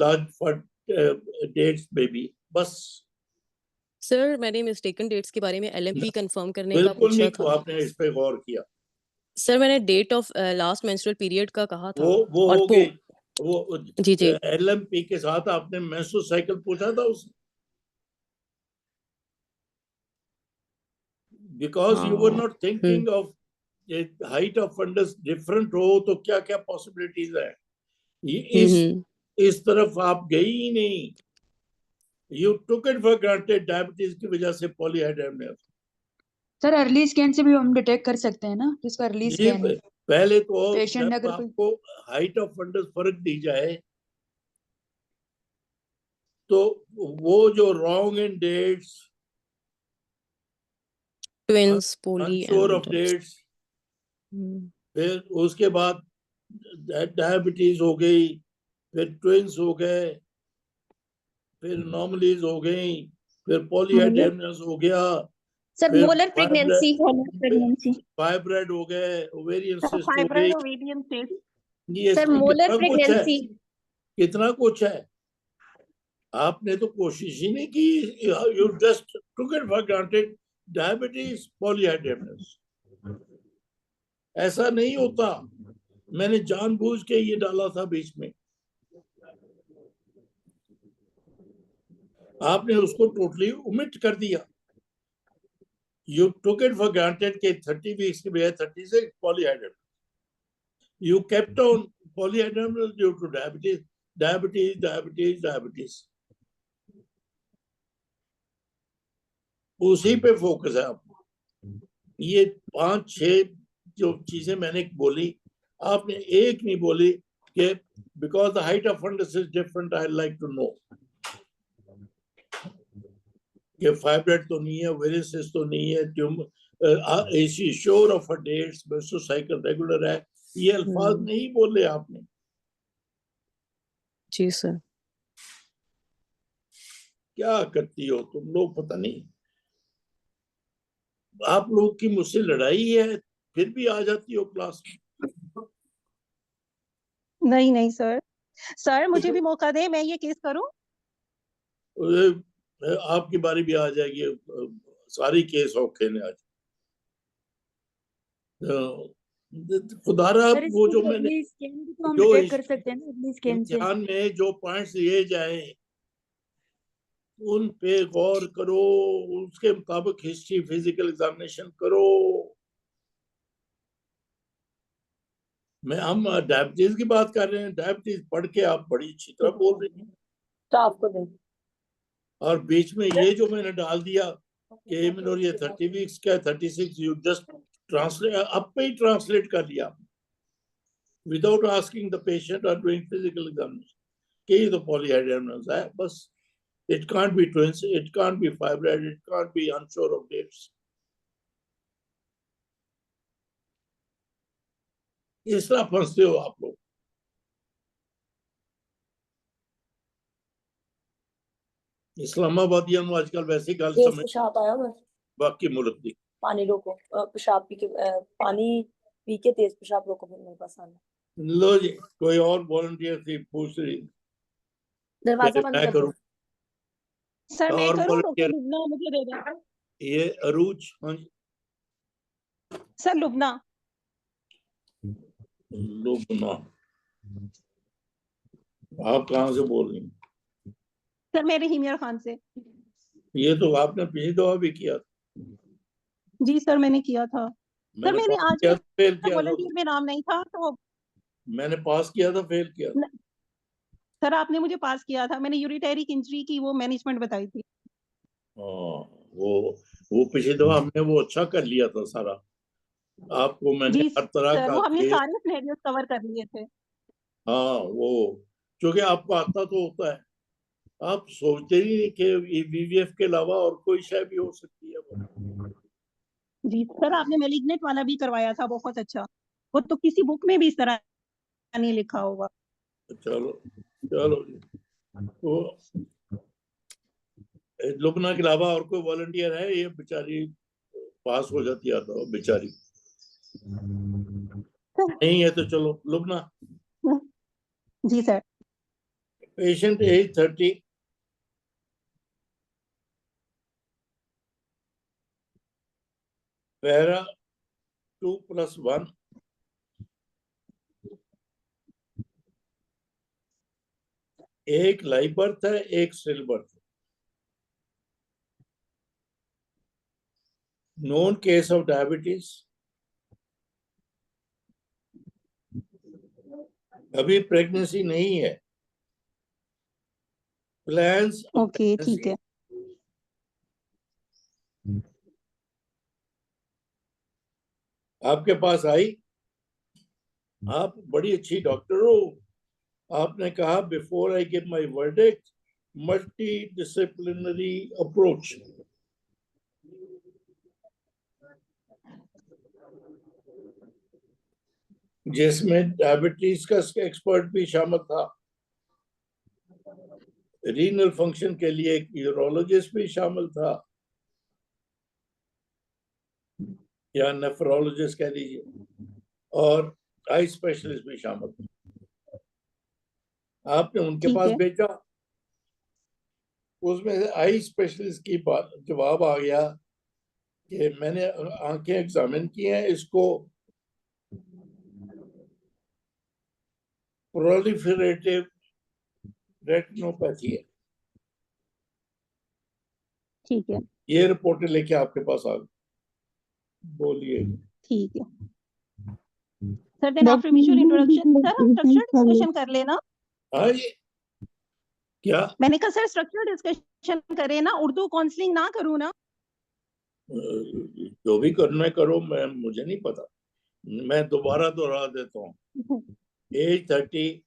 लार्ज फट डेट्स बेबी, बस। सर मैंने मिस्टेकन डेट्स के बारे में LMP कंफर्म करने का बिल्कुल पूछा नहीं, था। आपने इस पे गौर किया। सर मैंने date of last menstrual period का कहा था, वो और हो गई, वो जी जी LMP के साथ आपने मेंस्ट्रुअल साइकिल पूछा था उससे, because you were not thinking of height of fundus different हो तो क्या क्या पॉसिबिलिटीज है, इस तरफ आप गई ही नहीं। You took it for granted diabetes की वजह से पॉलीहाइड्रेमनिया। सर अर्ली स्कैन से भी हम डिटेक्ट कर सकते हैं ना, जिसका अर्ली ये स्कैन है। पहले तो पेशेंट जब अगर आपको हाइट ऑफ फंडस फर्क दी जाए तो वो जो wrong in dates, twins poly unsure of dates, फिर उसके बाद डायबिटीज हो गई, फिर ट्विंस हो गए, फिर नॉर्मलीज हो गई, फिर पॉलीहाइड्रेमनियस हो गया, सर फिर मोलर प्रेगनेंसी फाइब्राइड हो गए, ओवेरियन सिस्ट हो गई, फाइब्राइड ओवेरियन सिस्ट, ये सर मोलर प्रेगनेंसी कितना कुछ है। आपने तो कोशिश ही नहीं की, you just took it for granted diabetes polyhydramnios. ऐसा नहीं होता, मैंने जानबूझ के ये डाला था बीच में, आपने उसको टोटली ओमिट कर दिया। You took it for granted के 30 वीक्स के बजाय 36 polyhydramnios, you kept on polyhydramnios due to diabetes, diabetes, diabetes, diabetes, उसी पे फोकस है आपको। ये 5-6 जो चीजें मैंने बोली, आपने एक नहीं बोली कि because the height of fundus is different, I like to know कि fibroid तो नहीं है, varices तो नहीं है, tumour, is she sure of her dates, menstrual cycle regular है, ये अल्फाज नहीं बोले आपने। जी सर। क्या करती हो तुम लोग, पता नहीं। आप लोग की मुझसे लड़ाई है, फिर भी आ जाती हो क्लास में। नहीं नहीं सर, सर मुझे भी मौका दे, मैं ये केस करूं। आपकी बारी भी आ जाएगी, सारी केस औखे ने आज। खुदारा सर वो जो इसको मैंने early scan भी तो हम जो डिटेक्ट कर सकते हैं ना early scan से। इम्तिहान में जो पॉइंट्स लिए जाए उन पे गौर करो, उसके मुताबिक हिस्ट्री फिजिकल एग्जामिनेशन करो। हम डायबिटीज की बात कर रहे हैं, डायबिटीज पढ़ के आप बड़ी अच्छी तरह बोल रही हैं, तो आपको दे और बीच में ये जो मैंने डाल दिया कि ये 30 वीक्स का 36, यू जस्ट ट्रांसलेट, अब पे ही ट्रांसलेट कर लिया विदाउट आस्किंग द पेशेंट और डूइंग फिजिकल एग्जामिनेशन कि ये तो पॉलीहाइड्रोनस है बस। It can't be twins, it can't be fibroid, it can't be unsure of dates. इस तरह फंसते हो आप लोग। इस्लामाबादियों में आजकल वैसी गल तेज समझ पेशाब आया बस बाकी मुल्क दी। पानी रोको, पेशाब पी के पानी पी के तेज पेशाब रोको, फिर मेरे पास आना। लो जी, कोई और वॉलंटियर थी पूछ रही दरवाजा बंद मैं कर करूं? दो। सर मैं और करूं, डॉक्टर volunteer? लुबना मुझे दे दें। ये अरूज, हाँ जी, सर लुबना। लुबना, आप कहाँ से बोल रही हैं? सर मैं रहीमिया खान से। ये तो आपने पिछली दफा भी किया था। जी सर मैंने किया था। सर मैंने पास आज किया था, फेल किया था। वॉलंटियर में नाम नहीं था तो मैंने पास किया था, फेल किया था। सर आपने मुझे पास किया था, मैंने यूरिटरी इंजरी की वो मैनेजमेंट बताई थी। वो पिछली दफा हमने वो अच्छा कर लिया था सारा। आपको मैंने जी हर तरह सर, का वो हमने केस, सारे सिनेरियोस कवर कर लिए थे। हाँ वो क्योंकि आपको आता तो होता है, आप सोचते ही नहीं कि वीवीएफ के अलावा और कोई शय भी हो सकती है वो। जी सर आपने मेलिग्नेंट वाला भी करवाया था, बहुत अच्छा। वो तो किसी बुक में भी इस तरह नहीं लिखा होगा। चलो चलो जी। वो लुबना के अलावा और कोई वॉलंटियर है? ये बेचारी पास हो जाती है तो बेचारी नहीं है, तो चलो लुबना। जी सर। पेशेंट एज 30, पैरा 2+1, एक लाइव बर्थ है, एक स्टिल बर्थ है। नोन केस ऑफ डायबिटीज, अभी प्रेगनेंसी नहीं है। प्लान्स ओके ठीक है। आपके पास आई, आप बड़ी अच्छी डॉक्टर हो। आपने कहा before I give my verdict, multi disciplinary approach. जिसमें डायबिटीज का एक्सपर्ट भी शामिल था, रीनल फंक्शन के लिए एक यूरोलॉजिस्ट भी शामिल था, या नेफ्रोलॉजिस्ट कह लीजिए, और आई स्पेशलिस्ट भी शामिल था। आपने उनके ठीक पास है। भेजा, उसमें से आई स्पेशलिस्ट की बात जवाब आ गया कि मैंने आंखें एग्जामिन की हैं, इसको प्रोलिफरेटिव रेटिनोपैथी है। ठीक है। ये रिपोर्टें लेके आपके पास आ गई। बोलिए। ठीक है sir, then after mutual introduction sir हम स्ट्रक्चर्ड डिस्कशन कर लेना। हाँ जी, क्या? मैंने कहा सर स्ट्रक्चर्ड डिस्कशन करें ना, उर्दू काउंसलिंग ना करूँ ना। जो भी करना है करो, मुझे नहीं पता। मैं दोबारा दोहरा देता हूँ, एज 30,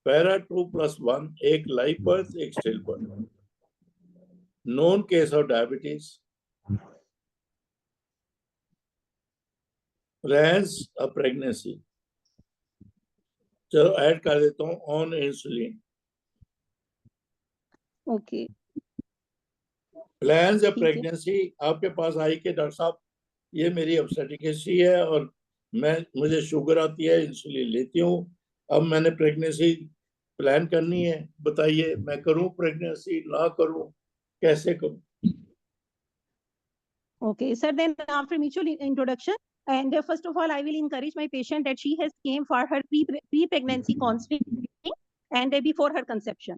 पैरा 2+1, एक लाइव बर्थ, एक still birth. Known case of diabetes, plans a pregnancy, चलो ऐड कर देता हूँ, ऑन इंसुलिन। ओके प्लान्स अ ठीक है। प्रेगनेंसी आपके पास आई कि डॉक्टर साहब ये मेरी ऑब्स्टेट्रिक हिस्ट्री है और मुझे शुगर आती है, इंसुलिन लेती हूँ, अब मैंने प्रेगनेंसी प्लान करनी है, बताइए मैं करूँ प्रेगनेंसी, ना करूँ, कैसे करूँ? Okay, sir, then after mutual introduction, and first of all, I will encourage my patient that she has came for her pre-pregnancy counseling and before her conception.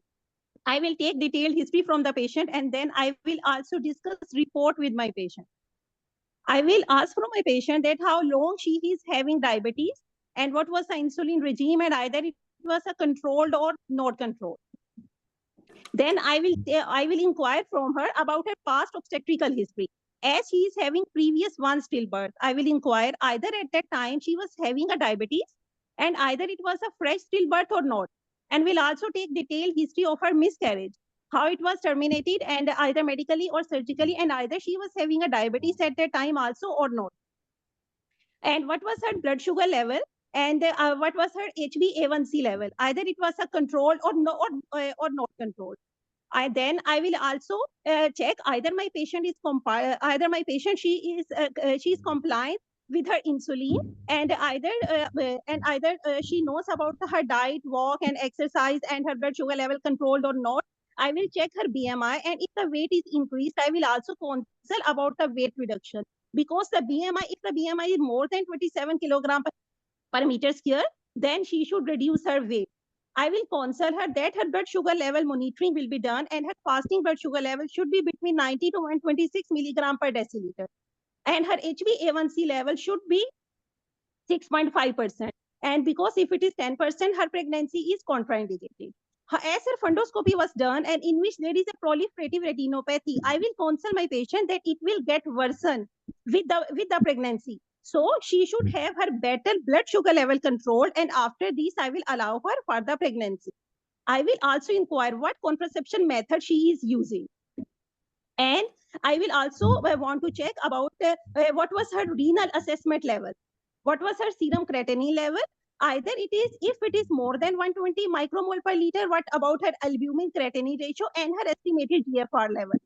I will take detailed history from the patient, and then I will also discuss report with my patient. I will ask from my patient that how long she is having diabetes and what was the insulin regime, and either it was a controlled or not controlled. Then I will inquire from her about her past obstetrical history. As she is having previous one stillbirth, I will inquire either at that time she was having a diabetes and either it was a fresh stillbirth or not. And we'll also take detailed history of her miscarriage, how it was terminated and either medically or surgically, and either she was having a diabetes at that time also or not. And what was her blood sugar level and what was her HbA1c level, either it was a controlled or not controlled. I will also check either my patient is she is compliant with her insulin, and either she knows about her diet, walk and exercise, and her blood sugar level controlled or not. I will check her BMI, and if the weight is increased, I will also consult about the weight reduction, because the BMI, if the BMI is more than 27 kilogram per meter square, then she should reduce her weight. I will counsel her that her blood sugar level monitoring will be done, and her fasting blood sugar level should be between 90 to 126 milligram per deciliter. And her HbA1c level should be 6.5%. And because if it is 10%, her pregnancy is contraindicated. As her fundoscopy was done and in which there is a proliferative retinopathy, I will counsel my patient that it will get worsen with the pregnancy. So she should have her better blood sugar level controlled, and after this, I will allow her for the pregnancy. I will also inquire what contraception method she is using. And I will also want to check about what was her renal assessment level, what was her serum creatinine level, either it is, if it is more than 120 micromole per liter, what about her albumin creatinine ratio and her estimated GFR level.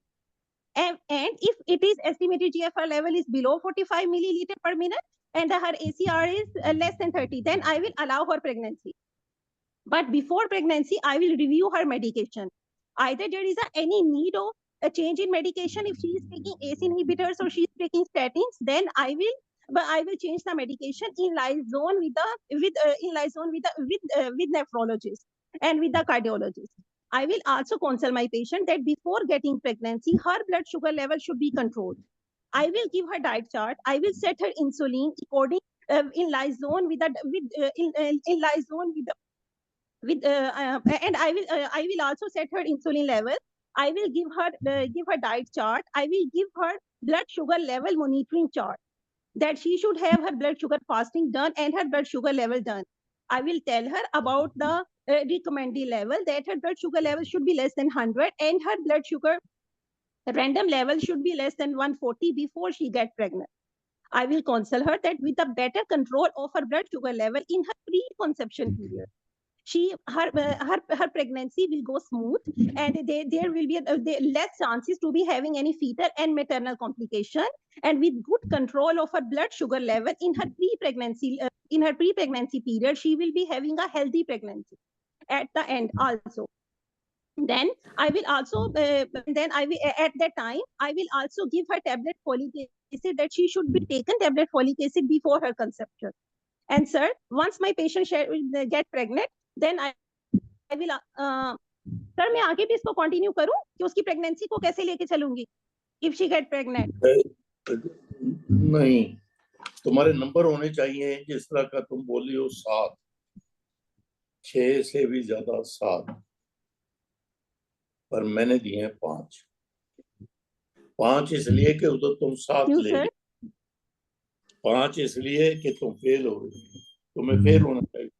And if it is estimated GFR level is below 45 milliliter per minute and her ACR is less than 30, then I will allow her pregnancy. But before pregnancy, I will review her medication. Either there is any need of a change in medication. If she is taking ACE inhibitors or she is taking statins, then I will change the medication in liaison with nephrologist and with the cardiologist. I will also counsel my patient that before getting pregnancy, her blood sugar level should be controlled. I will give her diet chart. I will set her insulin according in liaison with and I will also set her insulin level. I will give her diet chart. I will give her blood sugar level monitoring chart, that she should have her blood sugar fasting done and her blood sugar level done. I will tell her about the recommended level, that her blood sugar level should be less than 100 and her blood sugar random level should be less than 140 before she gets pregnant. I will counsel her that with a better control of her blood sugar level in her pre-conception period, her pregnancy will go smooth, and there will be less chances to be having any fetal and maternal complication. And with good control of her blood sugar level in her pre-pregnancy period, she will be having a healthy pregnancy at the end also. Then I will also at that time I will also give her tablet folic acid, that she should be taken tablet folic acid before her conception. And sir, once my patient get pregnant, then I will sir, मैं आगे भी इसको continue करूं कि उसकी pregnancy को कैसे लेके चलूंगी if she get pregnant? नहीं, तुम्हारे नंबर होने चाहिए जिस तरह का तुम बोली हो, 7, 6 से भी ज्यादा 7, पर मैंने दिए हैं 5 इसलिए कि उधर तुम 7 ले गए, 5 इसलिए कि तुम फेल हो गए, तुम्हें फेल होना चाहिए।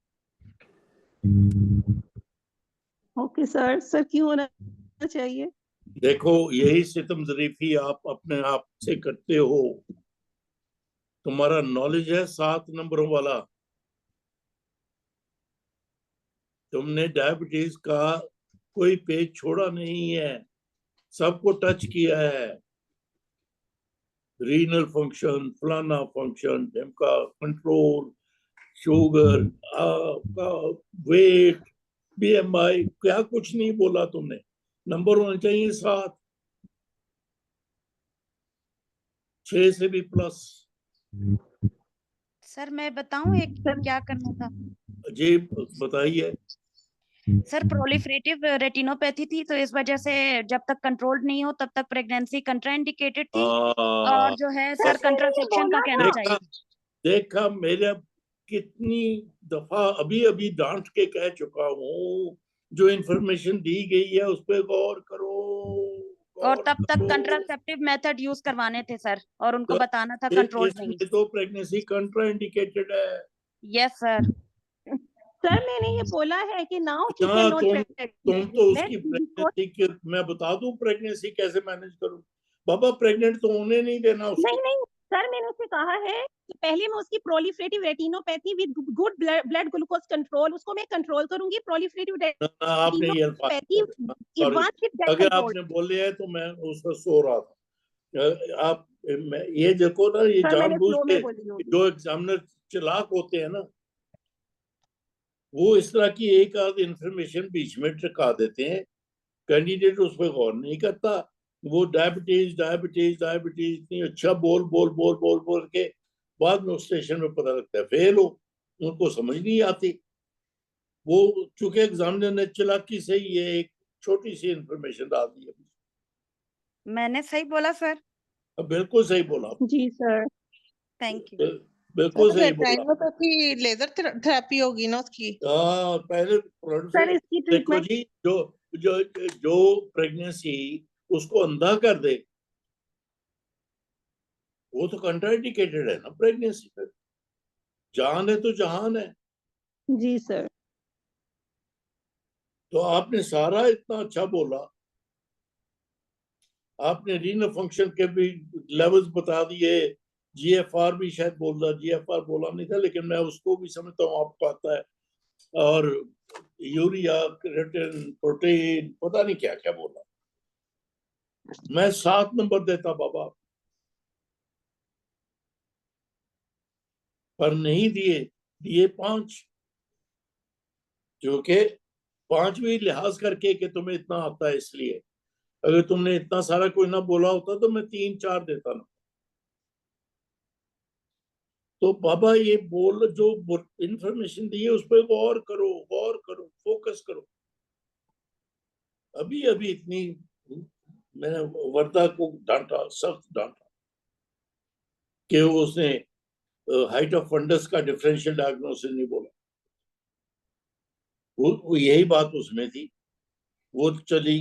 ओके सर, सर क्यों होना चाहिए? देखो, यही सितम जरीफी आप अपने आप से करते हो। तुम्हारा नॉलेज है 7 नंबरों वाला। तुमने डायबिटीज का कोई पेज छोड़ा नहीं है, सबको टच किया है। रीनल फंक्शन, फलाना फंक्शन, ढिमका कंट्रोल, शुगर, वेट, बीएमआई, क्या कुछ नहीं बोला तुमने। नंबर होना चाहिए 7, 6 से भी प्लस। सर मैं बताऊं एक क्या करना था? जी बताइए। सर प्रोलिफरेटिव रेटिनोपैथी थी, तो इस वजह से जब तक कंट्रोल्ड नहीं हो तब तक प्रेगनेंसी कंट्राइंडिकेटेड थी। और जो है सर कंट्रासेप्शन का कहना देखा चाहिए। देखा मेरा कितनी दफा अभी अभी डांट के कह चुका हूँ, जो इंफॉर्मेशन दी गई है उस पर गौर करो। और गौर तब तक करो। कंट्रासेप्टिव मेथड यूज करवाने थे सर, और उनको तो बताना था कंट्रोल्ड नहीं। इसमें तो प्रेगनेंसी कंट्राइंडिकेटेड है। Yes sir. सर मैंने ये बोला है कि नाउ शी कैन हाँ, नॉट तुम तो उसकी प्रेगनेंसी की, मैं बता दूं प्रेगनेंसी कैसे मैनेज करूं। बाबा प्रेग्नेंट तो होने नहीं देना उसको। नहीं नहीं सर, मैंने उससे कहा है कि पहले मैं उसकी proliferative retinopathy with good blood glucose control, उसको मैं कंट्रोल करूंगी। प्रोलिफरेटिव आपने ये retinopathy sorry, once with blood अगर कंट्रोल। आपने बोले है तो मैं उसको सो रहा था। आप ये देखो ना, ये सर मैंने जानबूझ फ्लो के में बोली होगी। जो एग्जामिनर चालाक होते हैं ना, वो इस तरह की एक आध इंफॉर्मेशन बीच में टका देते हैं, कैंडिडेट उस पर गौर नहीं करता। वो डायबिटीज डायबिटीज डायबिटीज इतनी अच्छा बोल बोल बोल बोल बोल के बाद में उस स्टेशन में पता लगता है फेल हो, उनको समझ नहीं आती। वो चूंकि एग्जामिनर ने चालाकी से ये एक छोटी सी इंफॉर्मेशन डाल दी है। मैंने सही बोला सर? बिल्कुल सही बोला, जी सर। Thank you. बिल्कुल सही बोला। रेटिनोपैथी लेजर थेरेपी होगी ना उसकी? पहले सर इसकी देखो ट्रीटमेंट जी, जो जो जो प्रेगनेंसी उसको अंधा कर दे वो तो कंट्राइंडिकेटेड है ना प्रेगनेंसी पे। जान है तो जहान है। जी सर। तो आपने सारा इतना अच्छा बोला, आपने रीनल फंक्शन के भी लेवल्स बता दिए, जीएफआर भी शायद बोल रहा, जीएफआर बोला नहीं था लेकिन मैं उसको भी समझता हूँ आपको आता है, और यूरिया, क्रिएटिन, प्रोटीन, पता नहीं क्या क्या बोला। मैं 7 नंबर देता बाबा, पर नहीं दिए, दिए 5, जो कि 5 भी लिहाज करके कि तुम्हें इतना आता है इसलिए। अगर तुमने इतना सारा कोई ना बोला होता तो मैं 3-4 देता ना। तो बाबा ये बोल जो इंफॉर्मेशन दी है उस पर गौर करो, गौर करो, फोकस करो। अभी अभी इतनी मैंने वर्दा को डांटा, सख्त डांटा कि उसने हाइट ऑफ फंडस का डिफरेंशियल डायग्नोसिस नहीं बोला। वो यही बात उसमें थी, वो चली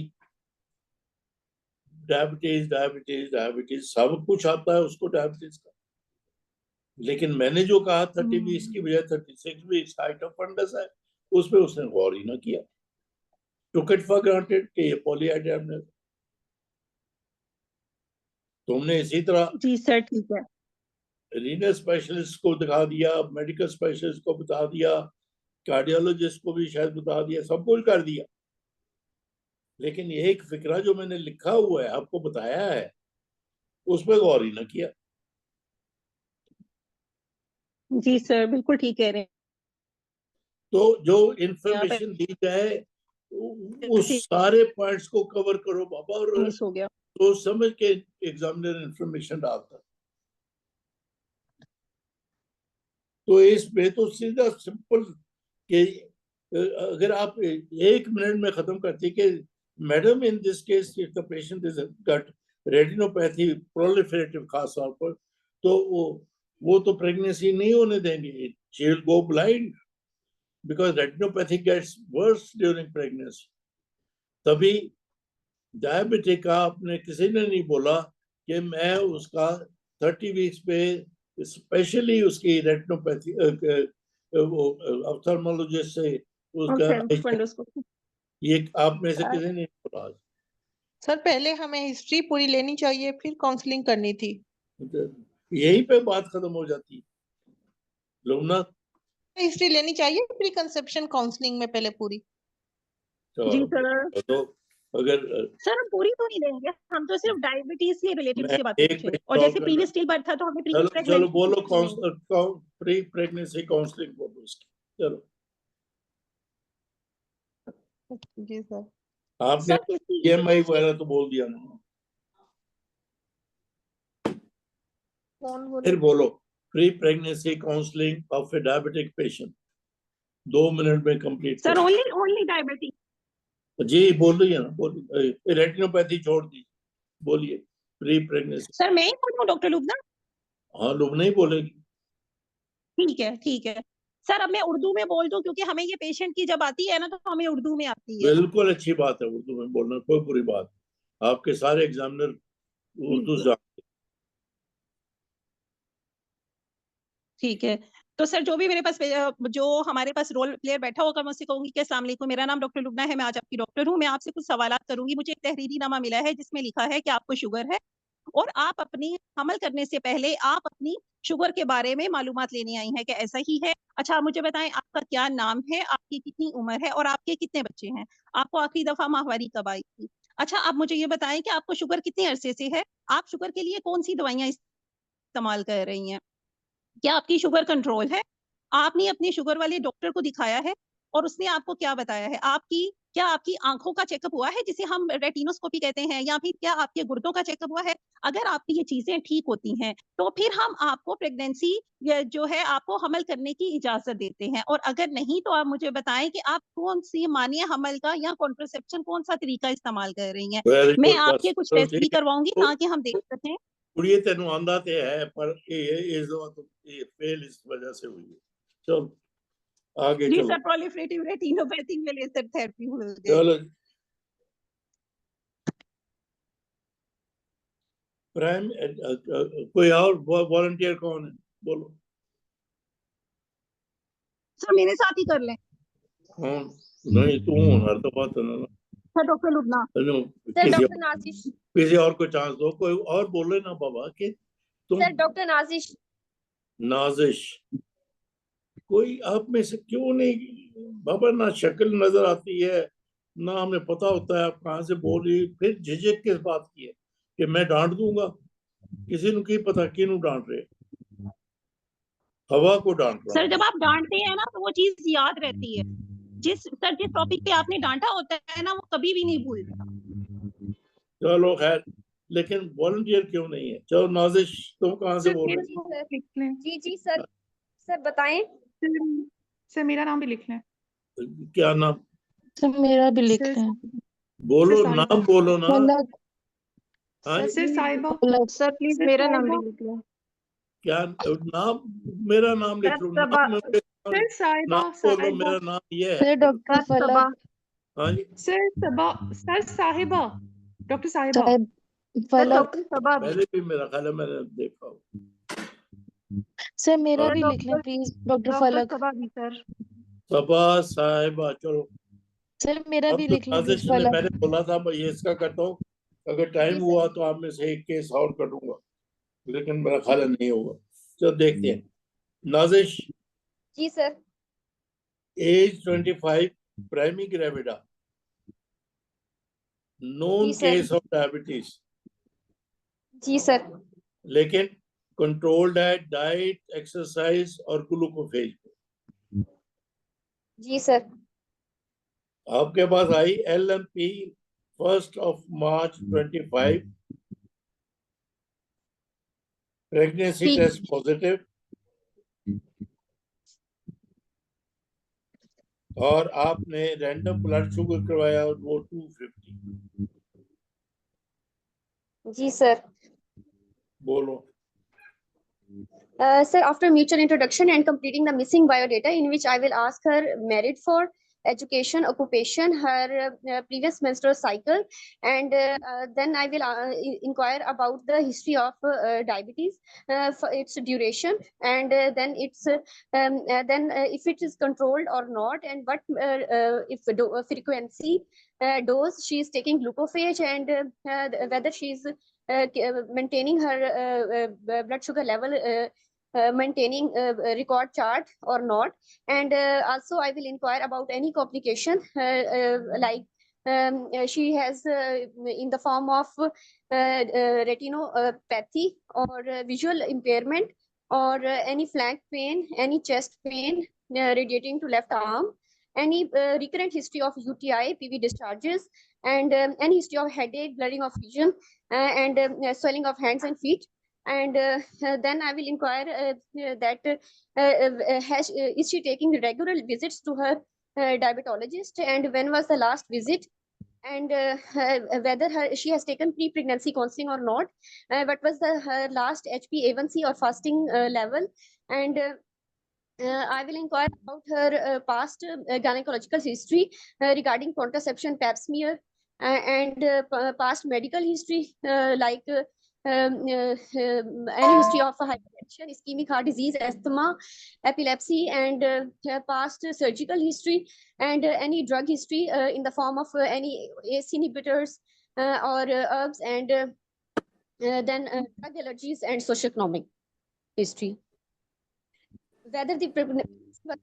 डायबिटीज डायबिटीज डायबिटीज, सब कुछ आता है उसको डायबिटीज का। लेकिन मैंने जो कहा 30 वीक्स की बजाय 36 वीक्स हाइट ऑफ फंडस है, उस पर उसने गौर ही ना किया। टुक इट फॉर ग्रांटेड कि ये पॉलीहाइड्रोमस। तुमने इसी तरह जी सर ठीक है। रीनल स्पेशलिस्ट को दिखा दिया, मेडिकल स्पेशलिस्ट को बता दिया, कार्डियोलॉजिस्ट को भी शायद बता दिया, सब कुछ कर दिया। लेकिन ये एक फिक्रा जो मैंने लिखा हुआ है आपको बताया है, उस पर गौर ही ना किया। जी सर बिल्कुल ठीक कह रहे हैं। तो जो यहाँ पे इंफॉर्मेशन दी जाए उस सारे पॉइंट्स को कवर करो बाबा, और मिस हो गया। तो समझ के एग्जामिनर इंफॉर्मेशन डालता। तो इसमें तो सीधा सिंपल कि अगर आप 1 मिनट में खत्म करते कि madam in this case if the patient is gut retinopathy proliferative खास तौर पर, तो वो तो प्रेगनेंसी नहीं होने देंगे, she will go blind because retinopathy gets worse during pregnancy. तभी डायबिटिक का आपने किसी ने नहीं बोला कि मैं उसका 30 वीक्स पे स्पेशली उसकी रेटिनोपैथी ऑप्थेल्मोलॉजिस्ट से उसका ये आप में से किसी ने बोला आज? सर पहले हमें हिस्ट्री पूरी लेनी चाहिए, फिर काउंसलिंग करनी थी। यहीं पे बात खत्म हो जाती है। लोमना हिस्ट्री लेनी चाहिए प्री कंसेप्शन काउंसलिंग में पहले पूरी। जी सर। तो अगर सर हम पूरी तो नहीं देंगे, हम तो सिर्फ डायबिटीज से रिलेटेड मैं से बातें एक पूछे, और जैसे प्रीवियस स्टिल बर्थ था तो हमने चलो प्रीवियस चलो बोलो प्री प्रेगनेंसी काउंसलिंग बोलो इसकी। चलो जी सर। आपने सर किसी EMI वगैरह तो बोल दिया ना, कौन बोले? फिर बोलो pre pregnancy counselling of a diabetic patient, 2 मिनट में कंप्लीट सर करो। Only diabetes. जी बोल रही है ना, बोलिए। रेटिनोपैथी छोड़ दी, बोलिए प्री प्रेगनेंसी। सर मैं ही बोलूं डॉक्टर लुबना? हाँ लोग नहीं बोलेगी। ठीक है सर, अब मैं उर्दू में बोल दूं, क्योंकि हमें ये पेशेंट की जब आती है ना तो हमें उर्दू में आती है। बिल्कुल अच्छी बात है उर्दू में बोलना, कोई बुरी बात नहीं। आपके सारे एग्जामिनर उर्दू जानते हैं। ठीक है, तो सर जो भी मेरे पास जो हमारे पास रोल प्लेयर बैठा होगा मैं उससे कहूंगी कि अस्सलाम वालेकुम, मेरा नाम डॉक्टर लुबना है, मैं आज आपकी डॉक्टर हूँ, मैं आपसे कुछ सवालात करूंगी। मुझे एक तहरीरी नामा मिला है जिसमें लिखा है कि आपको शुगर है और आप अपनी हमल करने से पहले आप अपनी शुगर के बारे में मालूमात लेने आई हैं, कि ऐसा ही है? अच्छा आप मुझे बताएं, आपका क्या नाम है, आपकी कितनी उम्र है और आपके कितने बच्चे हैं? आपको आखिरी दफा माहवारी कब आई थी? अच्छा आप मुझे ये बताएं कि आपको शुगर कितने अरसे से है, आप शुगर के लिए कौन सी दवाइयां इस्तेमाल कर रही हैं, क्या आपकी शुगर कंट्रोल है? आपने अपने शुगर वाले डॉक्टर को दिखाया है और उसने आपको क्या बताया है? क्या आपकी आंखों का चेकअप हुआ है जिसे हम रेटिनोस्कोपी कहते हैं, या फिर क्या आपके गुर्दों का चेकअप हुआ है? अगर आपकी ये चीजें ठीक होती हैं तो फिर हम आपको प्रेगनेंसी जो है आपको हमल करने की इजाजत देते हैं, और अगर नहीं तो आप मुझे बताएं कि आप कौन सी मानिए हमल का या कॉन्ट्रासेप्शन कौन सा तरीका इस्तेमाल कर रही हैं। Very मैं good, आपके बस कुछ चलो टेस्ट भी ठीक है। करवाऊंगी तो ताकि हम देख सकें। कुड़िए तेनू आंदा ते है, पर ये फेल इस वजह से हुई है। चलो आगे जी चलो। सर, प्रोलिफरेटिव रेटिनोपैथी में लेजर थेरेपी हो गई। चलो प्राइम कोई और वॉलंटियर कौन है, बोलो। सर मेरे साथ ही कर लें। कौन? नहीं तू हर दफा तो ना sir doctor Lubna. Sir doctor Nazish. किसी और को चांस दो, कोई और बोले ना बाबा कि तुम। Sir doctor Nazish. नाजिश कोई आप में से क्यों नहीं बाबा? ना शक्ल नजर आती है ना हमें पता होता है आप कहाँ से बोल रही, फिर झिझक किस बात की है कि मैं डांट दूंगा? किसी को की पता किनू डांट रहे, हवा को डांट रहा सर हूं। जब आप डांटते हैं ना तो वो चीज याद रहती है। जिस टॉपिक पे आपने डांटा होता है ना वो कभी भी नहीं भूलता। चलो खैर, लेकिन वॉलंटियर क्यों नहीं है? चलो नाजिश तुम कहाँ से बोल रही हो? जी सर, सर बताएं। सर मेरा नाम भी लिख लें। क्या नाम? सर मेरा भी लिख सर लें। बोलो सर नाम बोलो ना। हाँ सर साहिबा। सर प्लीज मेरा नाम भी लिख लें। क्या नाम? मेरा नाम लिख लो। नाम सर साहिबा। नाम बोलो, मेरा नाम ये है। सर डॉक्टर फलक। हाँ जी सर सबा। सर साहिबा। डॉक्टर साहिबा। साहिब फलक। पहले भी मेरा ख्याल है मैंने देखा हो। सर मेरा भी लिख लें प्लीज डॉक्टर फलक। सबा साहिबा, चलो। सर मेरा अब भी तो लिख लें नाजिश प्लीज ने फलक। मैंने बोला था मैं ये इसका करता हूँ, अगर टाइम हुआ तो आप में से एक केस और करूंगा, लेकिन मेरा ख्याल है नहीं होगा। चलो देखते हैं। नाजिश जी sir. Age 25, primigravida, known जी सर। केस ऑफ डायबिटीज, जी सर। लेकिन कंट्रोल्ड है डाइट, एक्सरसाइज और ग्लूकोफेज। जी सर। आपके पास आई LMP 1 March 25, प्रेगनेंसी ठीक। टेस्ट पॉजिटिव, और आपने रैंडम ब्लड शुगर करवाया और वो 250। जी सर। बोलो। Sir, after mutual introduction and completing the missing biodata in which I will ask her married for education, occupation, her previous menstrual cycle, and then I will inquire about the history of diabetes, for its duration, and then its if it is controlled or not, and what if frequency, dose she is taking glucophage, and whether she is maintaining her blood sugar level, maintaining record chart or not. And also I will inquire about any complication, like she has in the form of retinopathy, or visual impairment, or any flank pain, any chest pain radiating to left arm, any recurrent history of UTI, PV discharges, and any history of headache, blurring of vision, and swelling of hands and feet. And then I will inquire that is she taking regular visits to her diabetologist, and when was the last visit, and whether she has taken pre-pregnancy counseling or not, what was her last HbA1c or fasting level, and I will inquire about her past gynecological history regarding contraception, pap smear, and past medical history, like any history of hypertension, ischemic heart disease, asthma, epilepsy, and past surgical history, and any drug history in the form of any ACE inhibitors or herbs, and then drug allergies and socioeconomic history. Whether the pregnancy was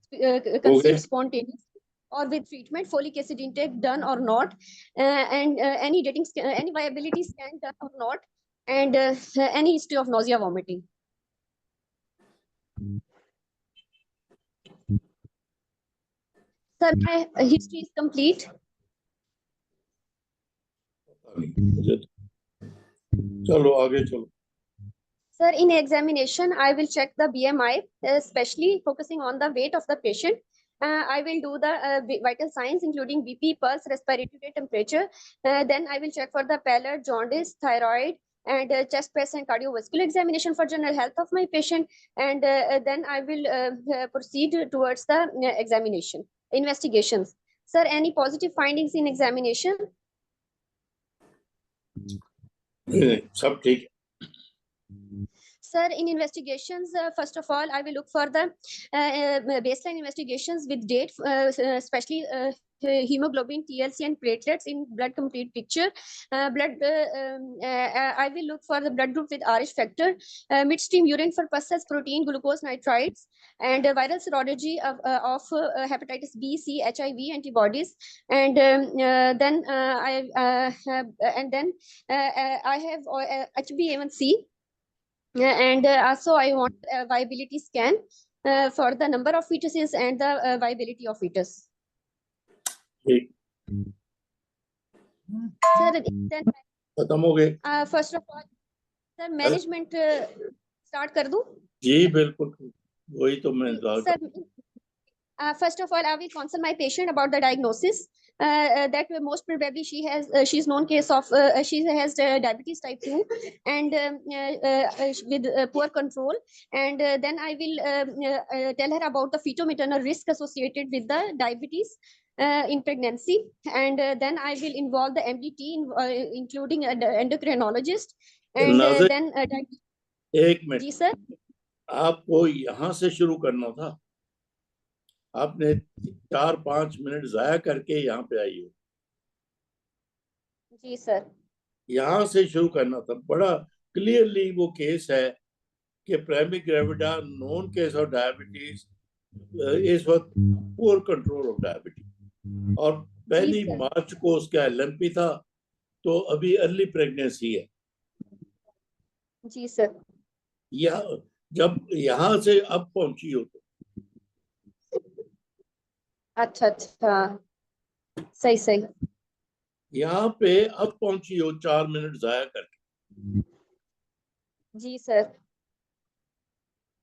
conceived spontaneously or with treatment, folic acid intake done or not, and any dating, any viability scan done or not, and any history of nausea, vomiting. Sir, my history is complete. चलो आगे चलो. Sir, in examination, I will check the BMI, especially focusing on the weight of the patient. I will do the vital signs, including BP, pulse, respiratory rate, temperature. Then I will check for the pallor, jaundice, thyroid, and chest, press, and cardiovascular examination for general health of my patient. And then I will proceed towards the examination, investigations. Sir, any positive findings in examination? सब ठीक. Sir, in investigations, first of all, I will look for the baseline investigations with date, especially hemoglobin, TLC, and platelets in blood complete picture. I will look for the blood group with RH factor, midstream urine for pus, protein, glucose, nitrites, and viral serology of hepatitis B, C, HIV antibodies. And then I have HbA1c. And also I want a viability scan for the number of fetuses and the viability of fetus. Sir, then खत्म हो गए. first of all, sir, management start कर दूं? जी बिल्कुल, वही तो मैं Sir, first of all, I will consult my patient about the diagnosis. That most probably she's known case of she has diabetes type 2, and with poor control. And then I will tell her about the fetal-maternal risk associated with the diabetes in pregnancy. And then I will involve the MDT, including an endocrinologist. And then एक minute. जी sir. आपको यहाँ से शुरू करना था. आपने 4-5 minute जाया करके यहाँ पे आई हो. जी सर. यहाँ से शुरू करना था. बड़ा क्लियरली वो केस है कि primary gravida non case of diabetes, इस वक्त पुअर कंट्रोल ऑफ डायबिटीज, और पहली मार्च को उसका LMP था, तो अभी अर्ली प्रेगनेंसी है. जी सर. जब यहाँ से अब पहुंची हो तो अच्छा अच्छा, सही सही. यहाँ पे अब पहुंची हो 4 मिनट जाया करके. जी सर.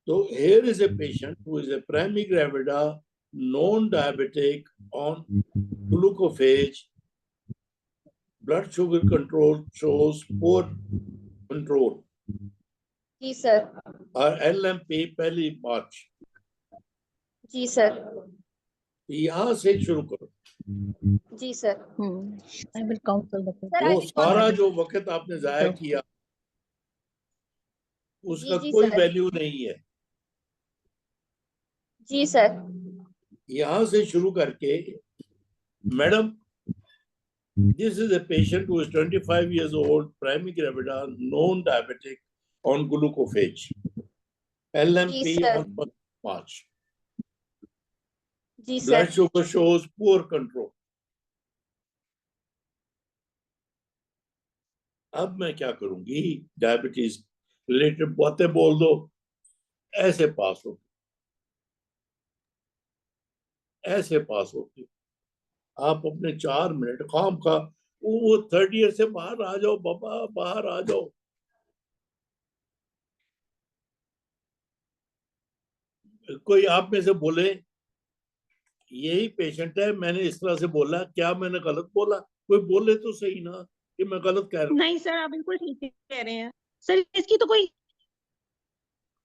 तो here is a patient who is a primary gravida, non-diabetic, on glucophage, blood sugar control shows poor control. Ji sir. और LMP पहली मार्च. जी सर. यहाँ से शुरू करो। जी sir. I will counsel the Sir, I वो will सारा counsel. जो वक्त आपने जाया किया उसका जी कोई सर। वैल्यू नहीं है। जी सर। यहाँ से शुरू करके, madam, this is a patient who is 25 years old, primary gravida, known diabetic, on glucophage, LMP जी सर। on 1st March. जी Blood sir. sugar shows poor control. अब मैं क्या करूंगी? डायबिटीज रिलेटेड बातें बोल दो, ऐसे पास हो, ऐसे पास होती। आप अपने 4 मिनट खाम खा, वो 3rd ईयर से बाहर आ जाओ बाबा, बाहर आ जाओ। कोई आप में से बोले यही पेशेंट है, मैंने इस तरह से बोला, क्या मैंने गलत बोला? कोई बोले तो सही ना कि मैं गलत कह रहा हूँ। नहीं सर, आप बिल्कुल ठीक कह रहे हैं सर। इसकी तो कोई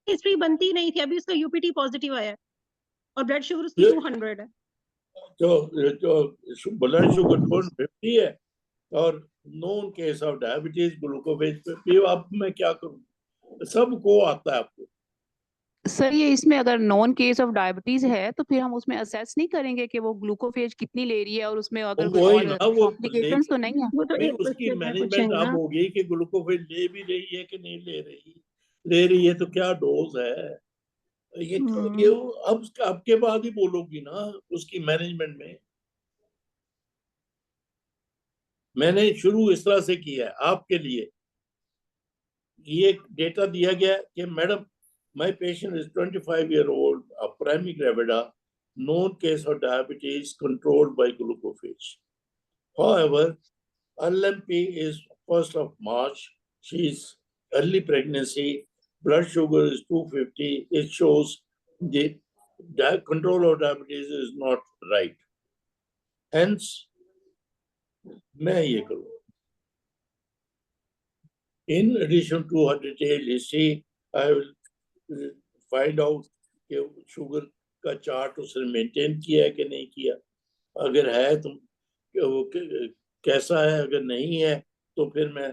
हिस्ट्री बनती नहीं थी, अभी उसका यूपीटी पॉजिटिव आया है और ब्लड शुगर उसकी 200 है। तो ब्लड शुगर 250 है और known case of diabetes, Glucophage पे अब मैं क्या करूं? सबको आता है आपको। सर ये इसमें अगर नॉन केस ऑफ डायबिटीज है तो फिर हम उसमें असेस नहीं करेंगे कि वो ग्लूकोफेज कितनी ले रही है और उसमें अगर कोई वही और ना, वो कॉम्प्लिकेशंस तो नहीं है। वो तो भाई एक उसकी क्वेश्चन है, मैनेजमेंट पूछेंगे अब ना। होगी कि ग्लूकोफेज ले भी रही है कि नहीं ले रही। ले रही है तो क्या डोज है ये अब के बाद ही बोलोगी ना उसकी मैनेजमेंट में। मैंने शुरू इस तरह से किया है आपके लिए। ये डेटा दिया गया कि madam, my patient is 25 year old, a primary gravida, known case of diabetes controlled by glucophage. However, LMP is 1st of March. She's early pregnancy. Blood sugar is 250. It shows the control of diabetes is not right. Hence, मैं ये करूँ. In addition to her detailed history, I will find out कि sugar का chart उसने maintain किया है कि नहीं किया। अगर है तो वो कैसा है, अगर नहीं है तो फिर मैं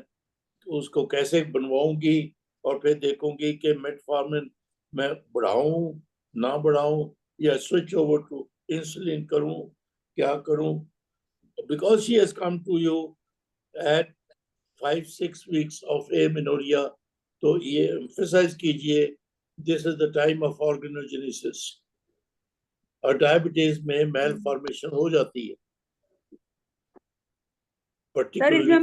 उसको कैसे बनवाऊंगी और फिर देखूंगी कि मेटफॉर्मिन मैं बढ़ाऊं ना बढ़ाऊं या स्विच ओवर टू इंसुलिन करूं, क्या करूं। Because she has come to you at 5-6 weeks of amenorrhea, तो ये emphasize कीजिए, this is the time of organogenesis और डायबिटीज में malformation हो जाती है, particularly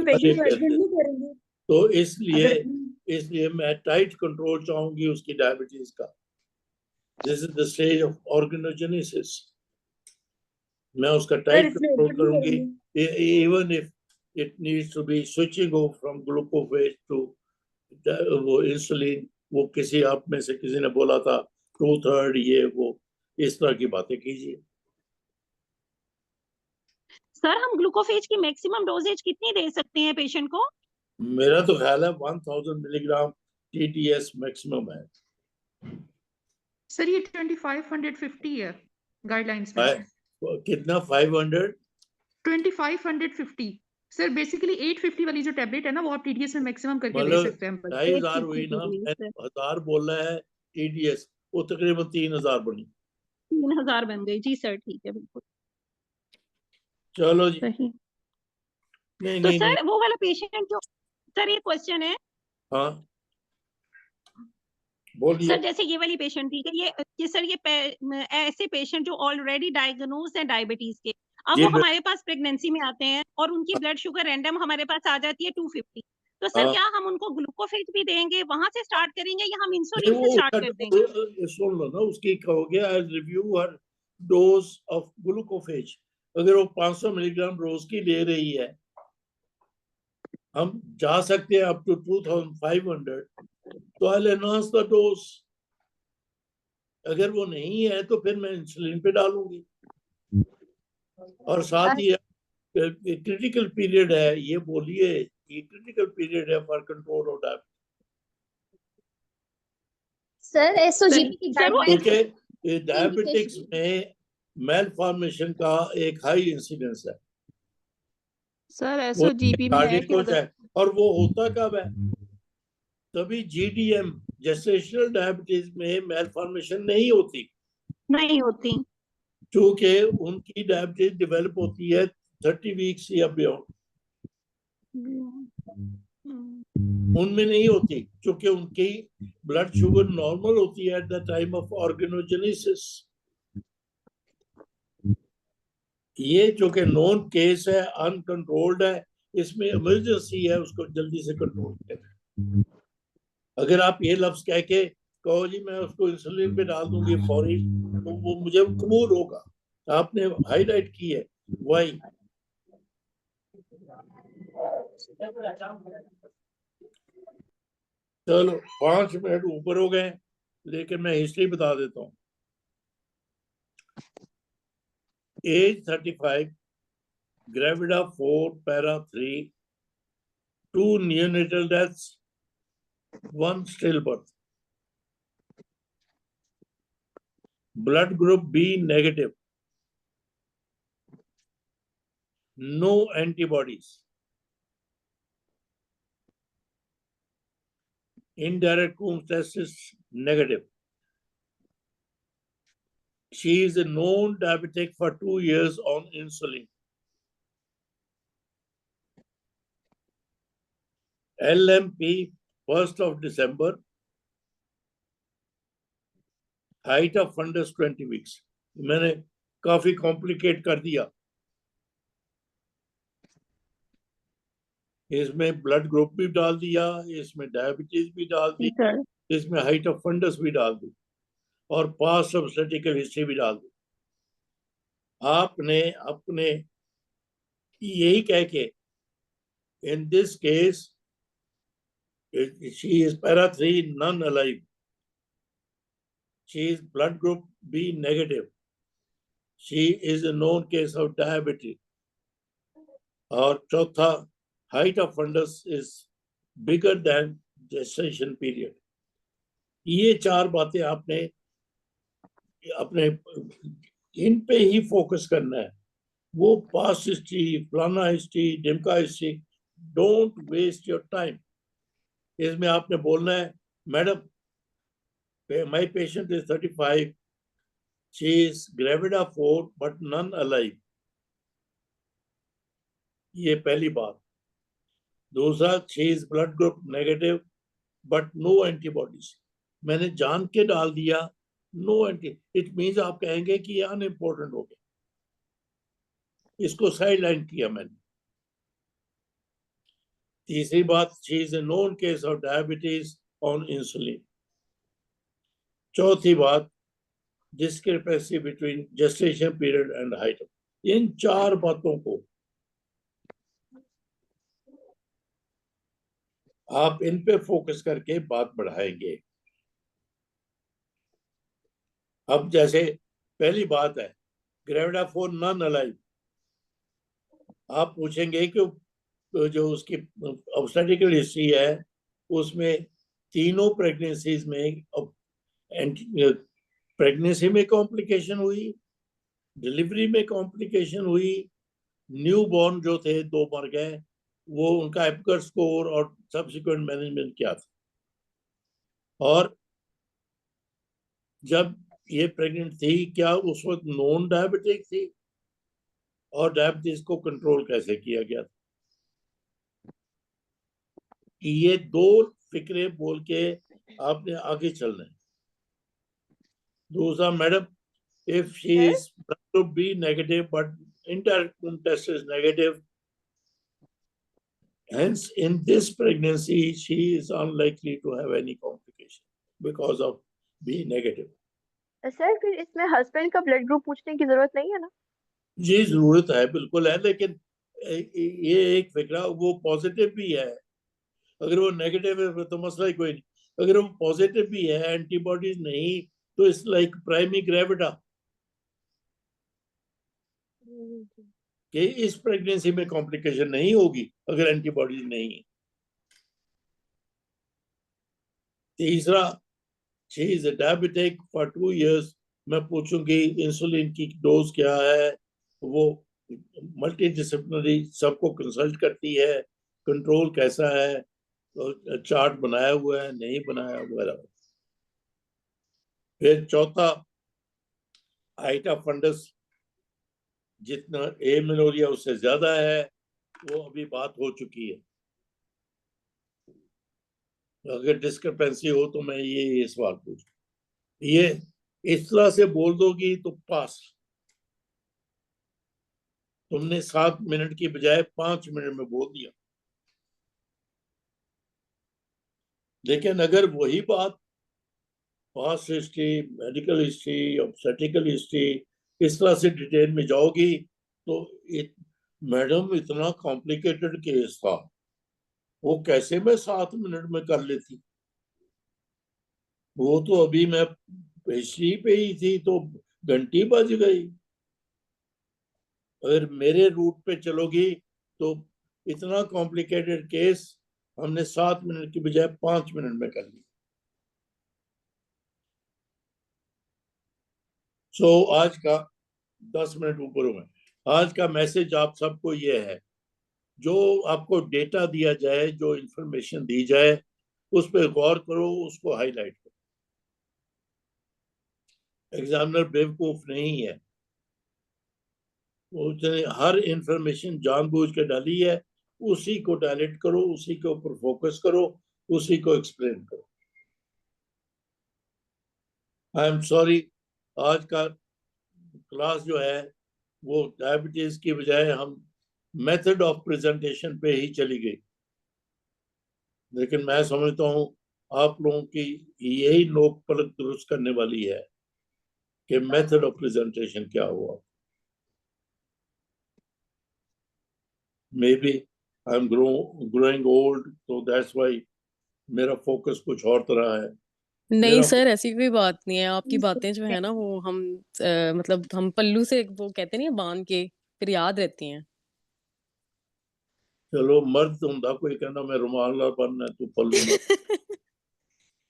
तो इसलिए मैं टाइट कंट्रोल चाहूंगी उसकी डायबिटीज का। This is the stage of organogenesis. मैं उसका टाइट कंट्रोल करूंगी, even if it needs to be switching over from glucophage to वो इंसुलिन। वो किसी आप में से किसी ने बोला था 2/3 ये वो, इस तरह की बातें कीजिए। सर हम ग्लूकोफेज की मैक्सिमम डोजेज कितनी दे सकते हैं पेशेंट को? मेरा तो ख्याल है 1000 मिलीग्राम TDS मैक्सिमम है। सर ये 2550 है गाइडलाइंस में। कितना 500? 2550 सर। बेसिकली 850 वाली जो टैबलेट है ना वो आप TDS में मैक्सिमम करके ले सकते हैं। 2500 हुई ना, 1000 बोल रहा है TDS, वो तकरीबन 3000 बनी। 3000 बन गई। जी सर ठीक है, बिल्कुल चलो जी। सही। नहीं तो नहीं सर नहीं। वो वाला पेशेंट जो, सर ये क्वेश्चन है। हाँ बोलिए। सर जैसे ये वाली पेशेंट थी, ये सर ये ऐसे पेशेंट जो ऑलरेडी डायग्नोज है डायबिटीज के, अब वो हमारे पास प्रेगनेंसी में आते हैं और उनकी ब्लड शुगर रैंडम हमारे पास आ जाती है 250, तो सर क्या हम उनको ग्लूकोफेज भी देंगे, वहां से स्टार्ट करेंगे या हम इंसुलिन से स्टार्ट कर देंगे? सुन लो ना, उसकी कहोगे I review her dose of Glucophage. अगर वो 500 मिलीग्राम रोज की ले रही है, हम जा सकते हैं अप टू 2500, तो आई एनहांस द डोज। अगर वो नहीं है तो फिर मैं इंसुलिन पे डालूंगी। और साथ ही क्रिटिकल पीरियड है, ये बोलिए ये क्रिटिकल पीरियड है for control of diabetes. Sir SOGP की गाइडलाइंस क्योंकि डायबिटिक्स में मेल फॉर्मेशन का एक हाई इंसिडेंस है। सर वो एसओजीपी में है कि कार्डिको अगर है, और वो होता कब है? तभी GDM जेस्टेशनल डायबिटीज में मेल फॉर्मेशन नहीं होती, नहीं होती। क्योंकि उनकी डायबिटीज डेवलप होती है 30 वीक्स या बियॉन्ड। उनमें नहीं होती, क्योंकि उनकी ब्लड शुगर नॉर्मल होती है at the time of organogenesis. ये जो कि नॉन केस है, अनकंट्रोल्ड है, इसमें इमरजेंसी है उसको जल्दी से कंट्रोल करें। अगर आप ये लफ्ज कह के कहो जी मैं उसको इंसुलिन पे डाल दूंगी फौरी, तो वो मुझे कबूल होगा। आपने हाईलाइट की है वाई। चलो 5 मिनट ऊपर हो गए, लेकिन मैं हिस्ट्री बता देता हूँ। Age 35, gravida 4, para 3, 2 neonatal deaths, 1 stillbirth. Blood group B negative. No antibodies. Indirect Coombs test is negative. She is a known diabetic for 2 years on insulin. LMP 1st of December. Height of fundus 20 weeks. मैंने काफी complicate कर दिया। इसमें blood group भी डाल दिया, इसमें diabetes भी डाल दी, इसमें हाइट ऑफ फंडस भी डाल दी, और पास्ट ऑब्स्टेटिकल हिस्ट्री भी डाल दी। आपने अपने यही कह के in this case she is para 3 non alive, she is blood group B negative, she is a known case of diabetes, और चौथा height of fundus is bigger than gestation period. ये 4 बातें आपने अपने इन पे ही फोकस करना है। वो पास्ट हिस्ट्री, फलाना हिस्ट्री, डिमका history, don't waste your time. इसमें आपने बोलना है madam my patient is 35, she is gravida 4 but none alive. ये पहली बात। दूसरा, she is blood group negative but no antibodies. मैंने जान के डाल दिया नो एंटी, इट मींस आप कहेंगे कि ये अनइम्पोर्टेंट हो गया, इसको साइड लाइन किया मैंने। तीसरी बात, she is a known case of diabetes on insulin. चौथी बात, discrepancy between gestation period and height. इन 4 बातों को आप इन पे फोकस करके बात बढ़ाएंगे। अब जैसे पहली बात है ग्रेविडा 4 नॉन अलाइव, आप पूछेंगे कि जो उसकी ऑब्स्टेट्रिकल हिस्ट्री है उसमें तीनों प्रेगनेंसीज में प्रेगनेंसी में कॉम्प्लिकेशन हुई, डिलीवरी में कॉम्प्लिकेशन हुई, न्यू बॉर्न जो थे 2 मर गए, वो उनका एपगर स्कोर और सब्सिक्वेंट मैनेजमेंट क्या था। और जब ये प्रेग्नेंट थी क्या उस वक्त नॉन डायबिटिक थी, और डायबिटीज को कंट्रोल कैसे किया गया था। ये 2 फिक्रे बोल के आपने आगे चलना है। दूसरा, madam if she is group B negative but indirect test is negative, hence in this pregnancy she is unlikely to have any complication because of B negative. Sir फिर इसमें हस्बैंड का ब्लड ग्रुप पूछने की जरूरत नहीं है ना? जी जरूरत है, बिल्कुल है, लेकिन ये एक फिक्रा, वो पॉजिटिव भी है। अगर वो नेगेटिव है तो मसला ही कोई नहीं, अगर वो पॉजिटिव भी है, एंटीबॉडीज नहीं, तो इट्स लाइक प्राइमरी ग्रेविडा कि इस प्रेगनेंसी में कॉम्प्लिकेशन नहीं होगी अगर एंटीबॉडीज नहीं है। तीसरा, she is a diabetic for 2 years मैं पूछूंगी इंसुलिन की डोज क्या है, वो मल्टी डिसिप्लिनरी सबको कंसल्ट करती है, कंट्रोल कैसा है, तो चार्ट बनाया हुआ है नहीं बनाया हुआ। फिर चौथा, हाइट ऑफ फंडस जितना एमिनोरिया उससे ज्यादा है, वो अभी बात हो चुकी है। अगर डिस्क्रिपेंसी हो तो मैं ये सवाल पूछूं, ये इस तरह से बोल दोगी तो पास। तुमने 7 मिनट की बजाय 5 मिनट में बोल दिया। लेकिन अगर वही बात past history, medical history, obstetrical history इस तरह से डिटेल में जाओगी तो मैडम इतना कॉम्प्लिकेटेड केस था, वो कैसे मैं 7 मिनट में कर लेती। वो तो अभी मैं हिस्ट्री पे ही थी तो घंटी बज गई। अगर मेरे रूट पे चलोगी तो इतना कॉम्प्लिकेटेड केस हमने 7 मिनट की बजाय 5 मिनट में कर ली। सो आज का 10 मिनट ऊपर हुए। आज का मैसेज आप सबको ये है, जो आपको डेटा दिया जाए, जो इंफॉर्मेशन दी जाए, उस पर गौर करो, उसको हाईलाइट करो। एग्जामिनर बेवकूफ नहीं है, उसने हर इंफॉर्मेशन जानबूझ के डाली है, उसी को डायलेक्ट करो, उसी के ऊपर फोकस करो, उसी को एक्सप्लेन करो। आई एम सॉरी, आज का क्लास जो है वो डायबिटीज की बजाय हम मेथड ऑफ प्रेजेंटेशन पे ही चली गई। लेकिन मैं समझता हूँ आप लोगों की यही नोक पलक दुरुस्त करने वाली है कि मेथड ऑफ प्रेजेंटेशन क्या हुआ। Maybe I am growing old, तो दैट्स व्हाई मेरा फोकस कुछ और तरह है। नहीं मेरा सर, ऐसी कोई बात नहीं है। आपकी बातें जो है ना वो हम मतलब हम पल्लू से वो कहते नहीं है बांध के फिर याद रहती हैं। चलो मर्द हुंदा कोई कहना मैं रुमाल ना बनना तू पल्लू ना।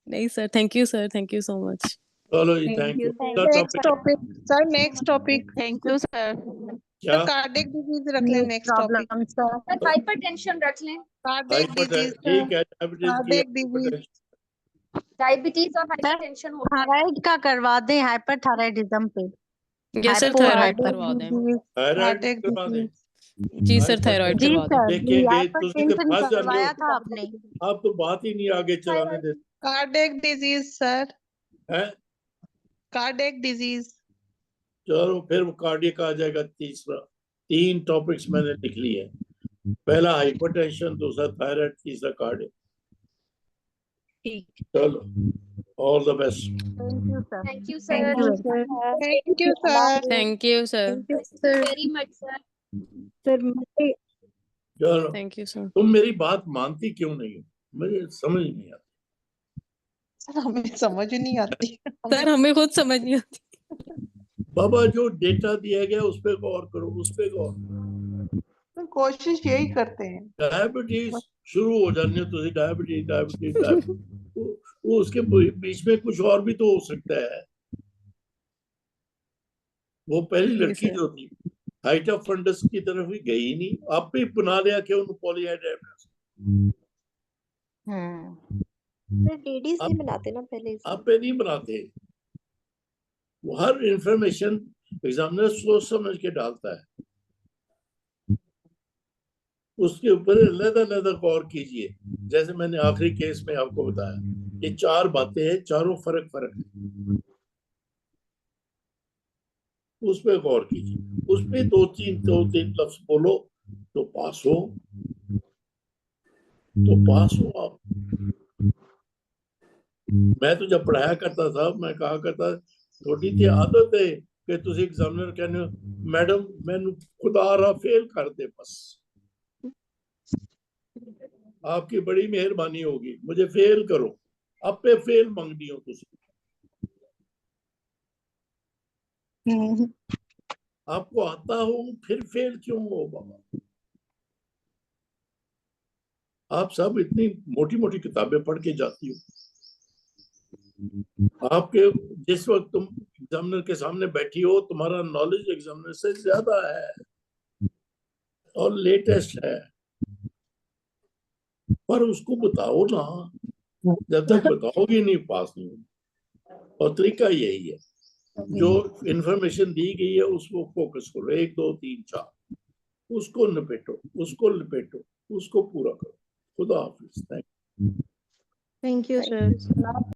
नहीं sir, thank you sir, thank you so much. चलो जी, thank you. Next topic sir, next topic. Thank you sir. क्या कार्डियक डिजीज रख लें नेक्स्ट टॉपिक। सर हाइपरटेंशन रख लें। कार्डियक डिजीज, ठीक है, डायबिटीज कार्डियक की डिजीज, डायबिटीज और हाइपरटेंशन हो गया। थायराइड का करवा दें, हाइपरथायराइडिज्म पे। यस सर, थायराइड करवा दें। थायराइड करवा दें। जी सर, थायराइड जी करवा दें। सर, देखेंगे तुझे हाइपरटेंशन फंस जाने करवाया हो, था आपने। आप तो बात ही नहीं आगे चलाने देते कार्डियक डिजीज सर, हैं। Cardiac disease. चलो फिर वो कार्डियक आ जाएगा तीसरा। 3 टॉपिक्स मैंने लिख लिए हैं, पहला हाइपरटेंशन, दूसरा थायराइड, तीसरा कार्डियक। चलो, all the best. Thank you sir. Thank you sir. Thank you sir. Very much sir. चलो, थैंक यू सर। तुम मेरी बात मानती क्यों नहीं हो, मुझे समझ नहीं आता। सर हमें समझ ही नहीं आती। सर हमें खुद समझ नहीं आती। बाबा जो डेटा दिया गया उस पर गौर करो, उस पर गौर। तो कोशिश यही करते हैं। डायबिटीज शुरू हो जाने तो डायबिटीज डायबिटीज डायबिटीज, वो उसके बीच में कुछ और भी तो हो सकता है। वो पहली लड़की जो थी हाइट ऑफ फंडस की तरफ ही गई नहीं, आप भी बना लिया कि उन्होंने पॉलीहाइड्राइटिस। लेडीज नहीं बनाते ना पहले, आप पे नहीं बनाते। वो हर इंफॉर्मेशन एग्जामिनर सोच समझ के डालता है, उसके ऊपर अलग-अलग गौर कीजिए। जैसे मैंने आखिरी केस में आपको बताया, ये 4 बातें हैं, चारों फर्क है, उस पर गौर कीजिए। उस पे 2-3 लफ्ज बोलो तो पास हो, आप। मैं तो जब पढ़ाया करता था मैं कहा करता थोड़ी सी आदत है कि तुम एग्जामिनर कहने मैडम मैंने खुदा रा फेल कर दे, बस आपकी बड़ी मेहरबानी होगी, मुझे फेल करो। अब पे फेल मंगनी हो तुम, आपको आता हो फिर फेल क्यों हो बाबा। आप सब इतनी मोटी मोटी किताबें पढ़ के जाती हो, आपके जिस वक्त तुम एग्जामिनर के सामने बैठी हो, तुम्हारा नॉलेज एग्जामिनर से ज्यादा है और लेटेस्ट है, पर उसको बताओ ना, जब तक बताओगे नहीं पास नहीं होगा। और तरीका यही है, जो इंफॉर्मेशन दी गई है उसको फोकस करो, 1 2 3 4, उसको लपेटो, उसको पूरा करो। खुदा हाफिज। Thank you sir.